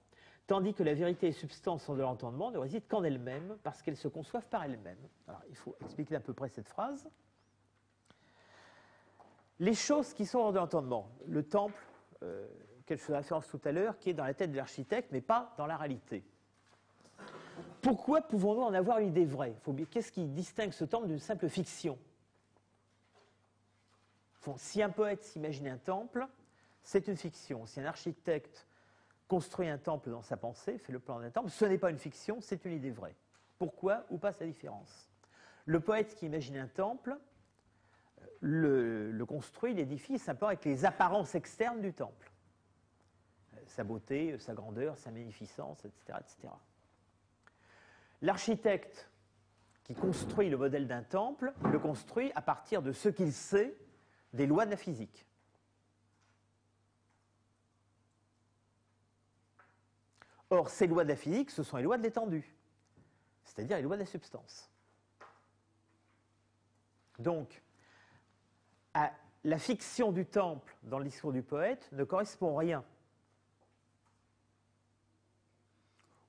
tandis que la vérité et substance de l'entendement ne résident qu'en elles-mêmes, parce qu'elles se conçoivent par elles-mêmes. Alors, il faut expliquer à peu près cette phrase. Les choses qui sont hors de l'entendement, le temple, auquel je faisais référence tout à l'heure, qui est dans la tête de l'architecte, mais pas dans la réalité. Pourquoi pouvons-nous en avoir une idée vraie? Qu'est-ce qui distingue ce temple d'une simple fiction? Si un poète s'imagine un temple, c'est une fiction. Si un architecte construit un temple dans sa pensée, fait le plan d'un temple, ce n'est pas une fiction, c'est une idée vraie. Pourquoi? Où passe la différence? Le poète qui imagine un temple le construit, l'édifie, simplement avec les apparences externes du temple. Sa beauté, sa grandeur, sa magnificence, etc. etc. L'architecte qui construit le modèle d'un temple le construit à partir de ce qu'il sait des lois de la physique. Or, ces lois de la physique, ce sont les lois de l'étendue, c'est-à-dire les lois de la substance. Donc, la fiction du temple dans le discours du poète ne correspond à rien.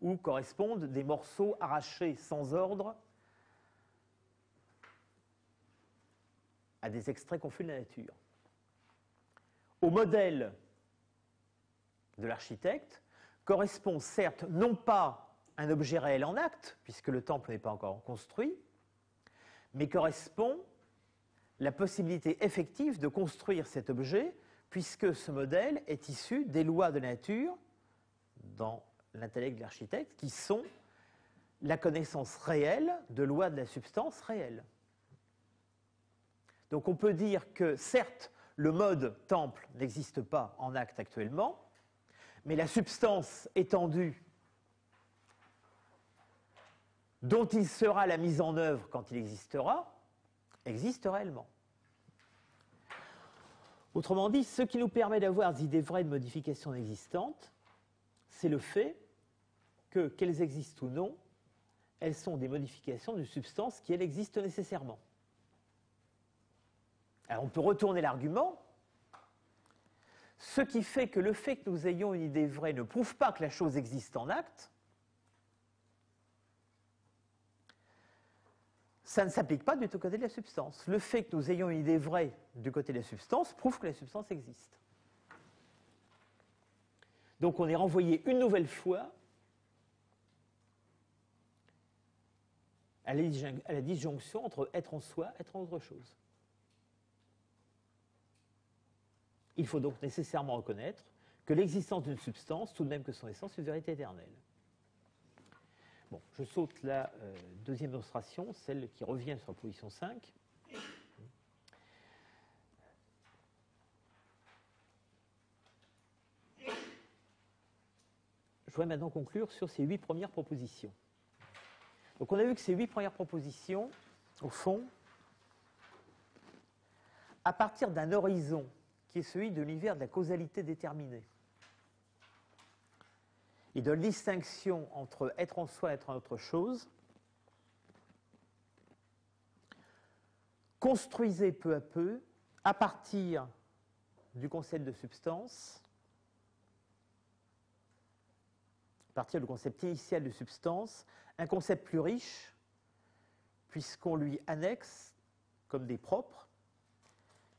Ou correspondent des morceaux arrachés sans ordre à des extraits confus de la nature. Au modèle de l'architecte correspond certes non pas un objet réel en acte, puisque le temple n'est pas encore construit, mais correspond la possibilité effective de construire cet objet, puisque ce modèle est issu des lois de la nature, dans l'intellect de l'architecte, qui sont la connaissance réelle de lois de la substance réelle. Donc on peut dire que, certes, le mode temple n'existe pas en acte actuellement, mais la substance étendue dont il sera la mise en œuvre quand il existera, existe réellement. Autrement dit, ce qui nous permet d'avoir des idées vraies de modification existantes, c'est le fait que, qu'elles existent ou non, elles sont des modifications d'une substance qui, elle, existe nécessairement. Alors on peut retourner l'argument. Ce qui fait que le fait que nous ayons une idée vraie ne prouve pas que la chose existe en acte. Ça ne s'applique pas du côté de la substance. Le fait que nous ayons une idée vraie du côté de la substance prouve que la substance existe. Donc on est renvoyé une nouvelle fois à la disjonction entre être en soi et être en autre chose. Il faut donc nécessairement reconnaître que l'existence d'une substance, tout de même que son essence, est une vérité éternelle. Bon, je saute la deuxième démonstration, celle qui revient sur la position 5. Je voudrais maintenant conclure sur ces 8 premières propositions. Donc on a vu que ces 8 premières propositions, au fond, à partir d'un horizon qui est celui de l'univers de la causalité déterminée, et de la distinction entre être en soi et être en autre chose, construisez peu à peu, à partir du concept de substance, à partir du concept initial de substance, un concept plus riche, puisqu'on lui annexe, comme des propres,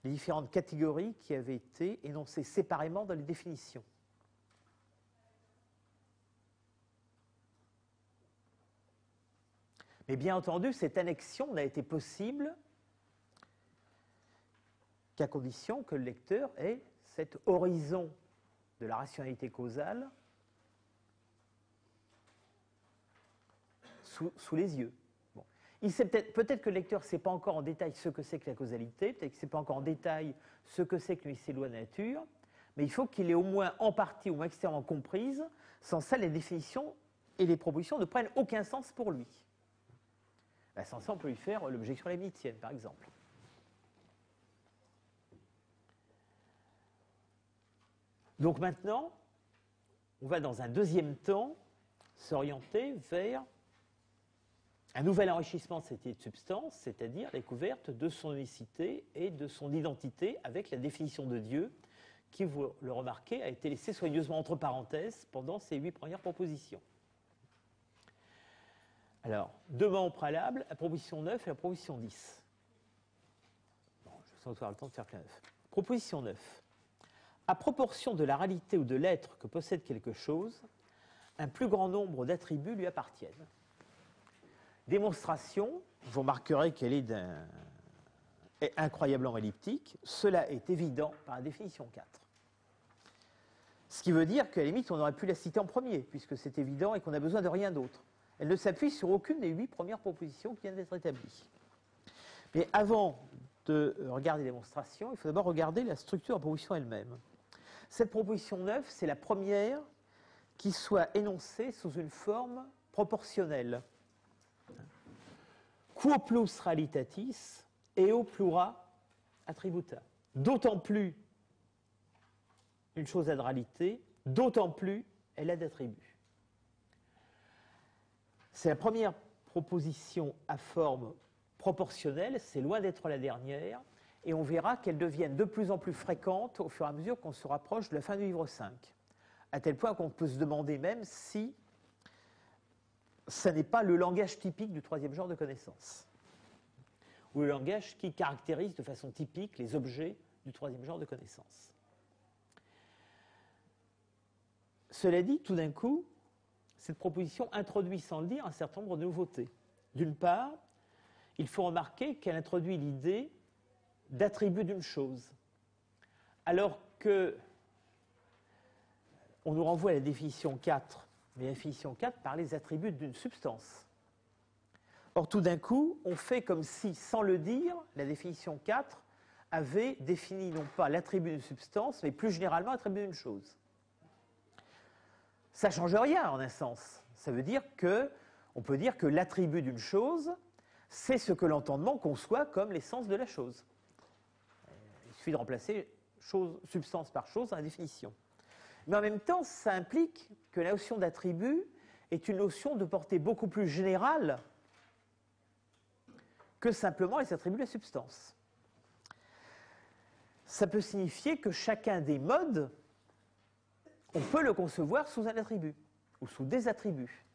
les différentes catégories qui avaient été énoncées séparément dans les définitions. Mais bien entendu, cette annexion n'a été possible qu'à condition que le lecteur ait cet horizon de la rationalité causale sous les yeux. Bon. Peut-être que le lecteur ne sait pas encore en détail ce que c'est que la causalité, peut-être qu'il ne sait pas encore en détail ce que c'est que l'unité de loi de la nature, mais il faut qu'il ait au moins en partie ou maximum comprise. Sans ça, les définitions et les propositions ne prennent aucun sens pour lui. Sans ça, on peut lui faire l'objection leibnizienne, par exemple. Donc maintenant, on va dans un deuxième temps s'orienter vers un nouvel enrichissement de cette idée de substance, c'est-à-dire la découverte de son unicité et de son identité avec la définition de Dieu, qui, vous le remarquez, a été laissée soigneusement entre parenthèses pendant ces 8 premières propositions. Alors, deux membres préalables, la proposition 9 et la proposition 10. Bon, je sens avoir le temps de faire plein 9. Proposition 9. À proportion de la réalité ou de l'être que possède quelque chose, un plus grand nombre d'attributs lui appartiennent. Démonstration, vous remarquerez qu'elle est incroyablement elliptique. Cela est évident par la définition 4. Ce qui veut dire qu'à la limite, on aurait pu la citer en premier, puisque c'est évident et qu'on n'a besoin de rien d'autre. Elle ne s'appuie sur aucune des 8 premières propositions qui viennent d'être établies. Mais avant de regarder les démonstrations, il faut d'abord regarder la structure de la proposition elle-même. Cette proposition 9, c'est la première qui soit énoncée sous une forme proportionnelle. Quo plus realitatis eo plura attributa. D'autant plus une chose a de réalité, d'autant plus elle a d'attributs. C'est la première proposition à forme proportionnelle, c'est loin d'être la dernière, et on verra qu'elles deviennent de plus en plus fréquentes au fur et à mesure qu'on se rapproche de la fin du livre 5, à tel point qu'on peut se demander même si ça n'est pas le langage typique du troisième genre de connaissance, ou le langage qui caractérise de façon typique les objets du troisième genre de connaissance. Cela dit, tout d'un coup, cette proposition introduit sans le dire un certain nombre de nouveautés. D'une part, il faut remarquer qu'elle introduit l'idée d'attribut d'une chose, alors que on nous renvoie à la définition 4, mais la définition 4 par les attributs d'une substance. Or, tout d'un coup, on fait comme si, sans le dire, la définition 4 avait défini non pas l'attribut d'une substance, mais plus généralement l'attribut d'une chose. Ça ne change rien en un sens. Ça veut dire qu'on peut dire que l'attribut d'une chose, c'est ce que l'entendement conçoit comme l'essence de la chose. Il suffit de remplacer substance par chose dans la définition. Mais en même temps, ça implique que la notion d'attribut est une notion de portée beaucoup plus générale que simplement les attributs de la substance. Ça peut signifier que chacun des modes, on peut le concevoir sous un attribut ou sous des attributs.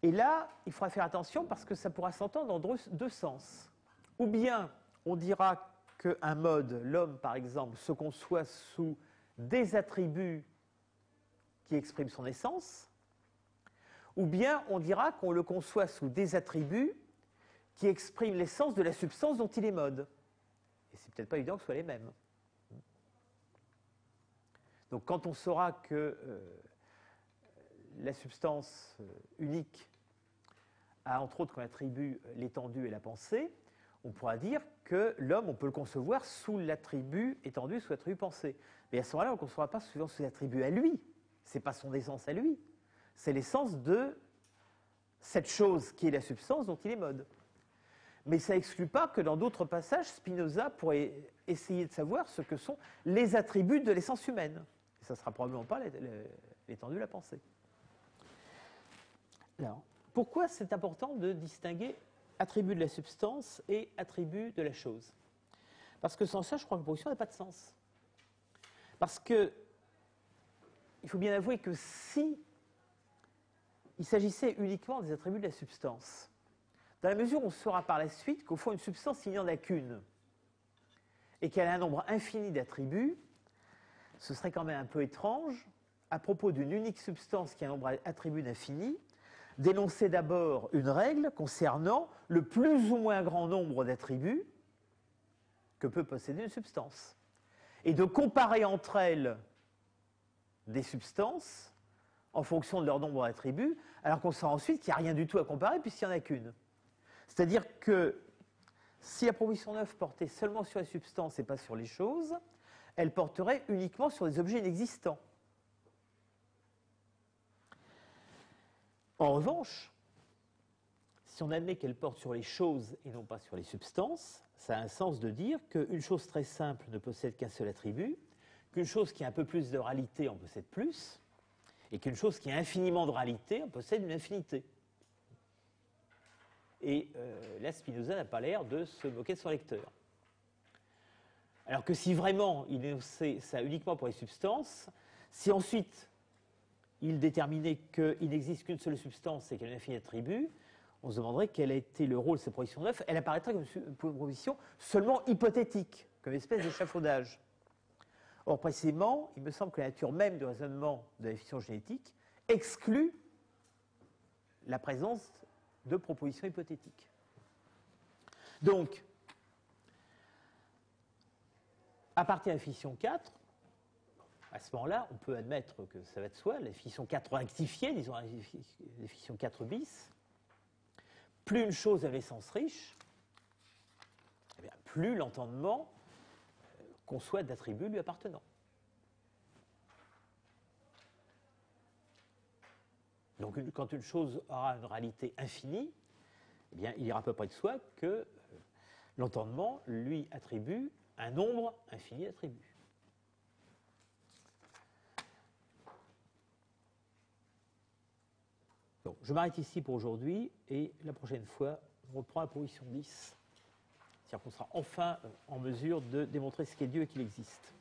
Et là, il faudra faire attention parce que ça pourra s'entendre dans deux sens. Ou bien on dira qu'un mode, l'homme par exemple, se conçoit sous des attributs qui expriment son essence, ou bien on dira qu'on le conçoit sous des attributs qui expriment l'essence de la substance dont il est mode. Et c'est peut-être pas évident que ce soit les mêmes. Donc quand on saura que la substance unique a entre autres comme attribut l'étendue et la pensée, on pourra dire que l'homme, on peut le concevoir sous l'attribut étendu, sous l'attribut pensée. Mais à ce moment-là, on ne le concevra pas sous l'attribut à lui. Ce n'est pas son essence à lui. C'est l'essence de cette chose qui est la substance dont il est mode. Mais ça n'exclut pas que dans d'autres passages, Spinoza pourrait essayer de savoir ce que sont les attributs de l'essence humaine. Et ça ne sera probablement pas l'étendue de la pensée. Alors, pourquoi c'est important de distinguer attribut de la substance et attribut de la chose? Parce que sans ça, je crois que la proposition n'a pas de sens. Parce que il faut bien avouer que si il s'agissait uniquement des attributs de la substance, dans la mesure où on saura par la suite qu'au fond, une substance, il n'y en a qu'une, et qu'elle a un nombre infini d'attributs, ce serait quand même un peu étrange, à propos d'une unique substance qui a un nombre d'attributs d'infini, d'énoncer d'abord une règle concernant le plus ou moins grand nombre d'attributs que peut posséder une substance, et de comparer entre elles des substances en fonction de leur nombre d'attributs, alors qu'on sait ensuite qu'il n'y a rien du tout à comparer puisqu'il n'y en a qu'une. C'est-à-dire que si la proposition 9 portait seulement sur les substances et pas sur les choses, elle porterait uniquement sur des objets inexistants. En revanche, si on admet qu'elle porte sur les choses et non pas sur les substances, ça a un sens de dire qu'une chose très simple ne possède qu'un seul attribut, qu'une chose qui a un peu plus de réalité en possède plus, et qu'une chose qui a infiniment de réalité en possède une infinité. Et là, Spinoza n'a pas l'air de se moquer de son lecteur. Alors que si vraiment il énonçait ça uniquement pour les substances, si ensuite il déterminait qu'il n'existe qu'une seule substance et qu'elle a un infini d'attributs, on se demanderait quel a été le rôle de cette proposition 9. Elle apparaîtrait comme une proposition seulement hypothétique, comme une espèce d'échafaudage. Or, précisément, il me semble que la nature même du raisonnement de la définition génétique exclut la présence de propositions hypothétiques. Donc, à partir de la définition 4, à ce moment-là, on peut admettre que ça va de soi, la définition 4 rectifiée, disons la définition 4 bis, plus une chose a l'essence riche, eh bien, plus l'entendement conçoit d'attributs lui appartenant. Donc, quand une chose aura une réalité infinie, eh bien, il ira à peu près de soi que l'entendement lui attribue un nombre infini d'attributs. Donc, je m'arrête ici pour aujourd'hui et la prochaine fois, on reprend la proposition 10. C'est-à-dire qu'on sera enfin en mesure de démontrer ce qu'est Dieu et qu'il existe.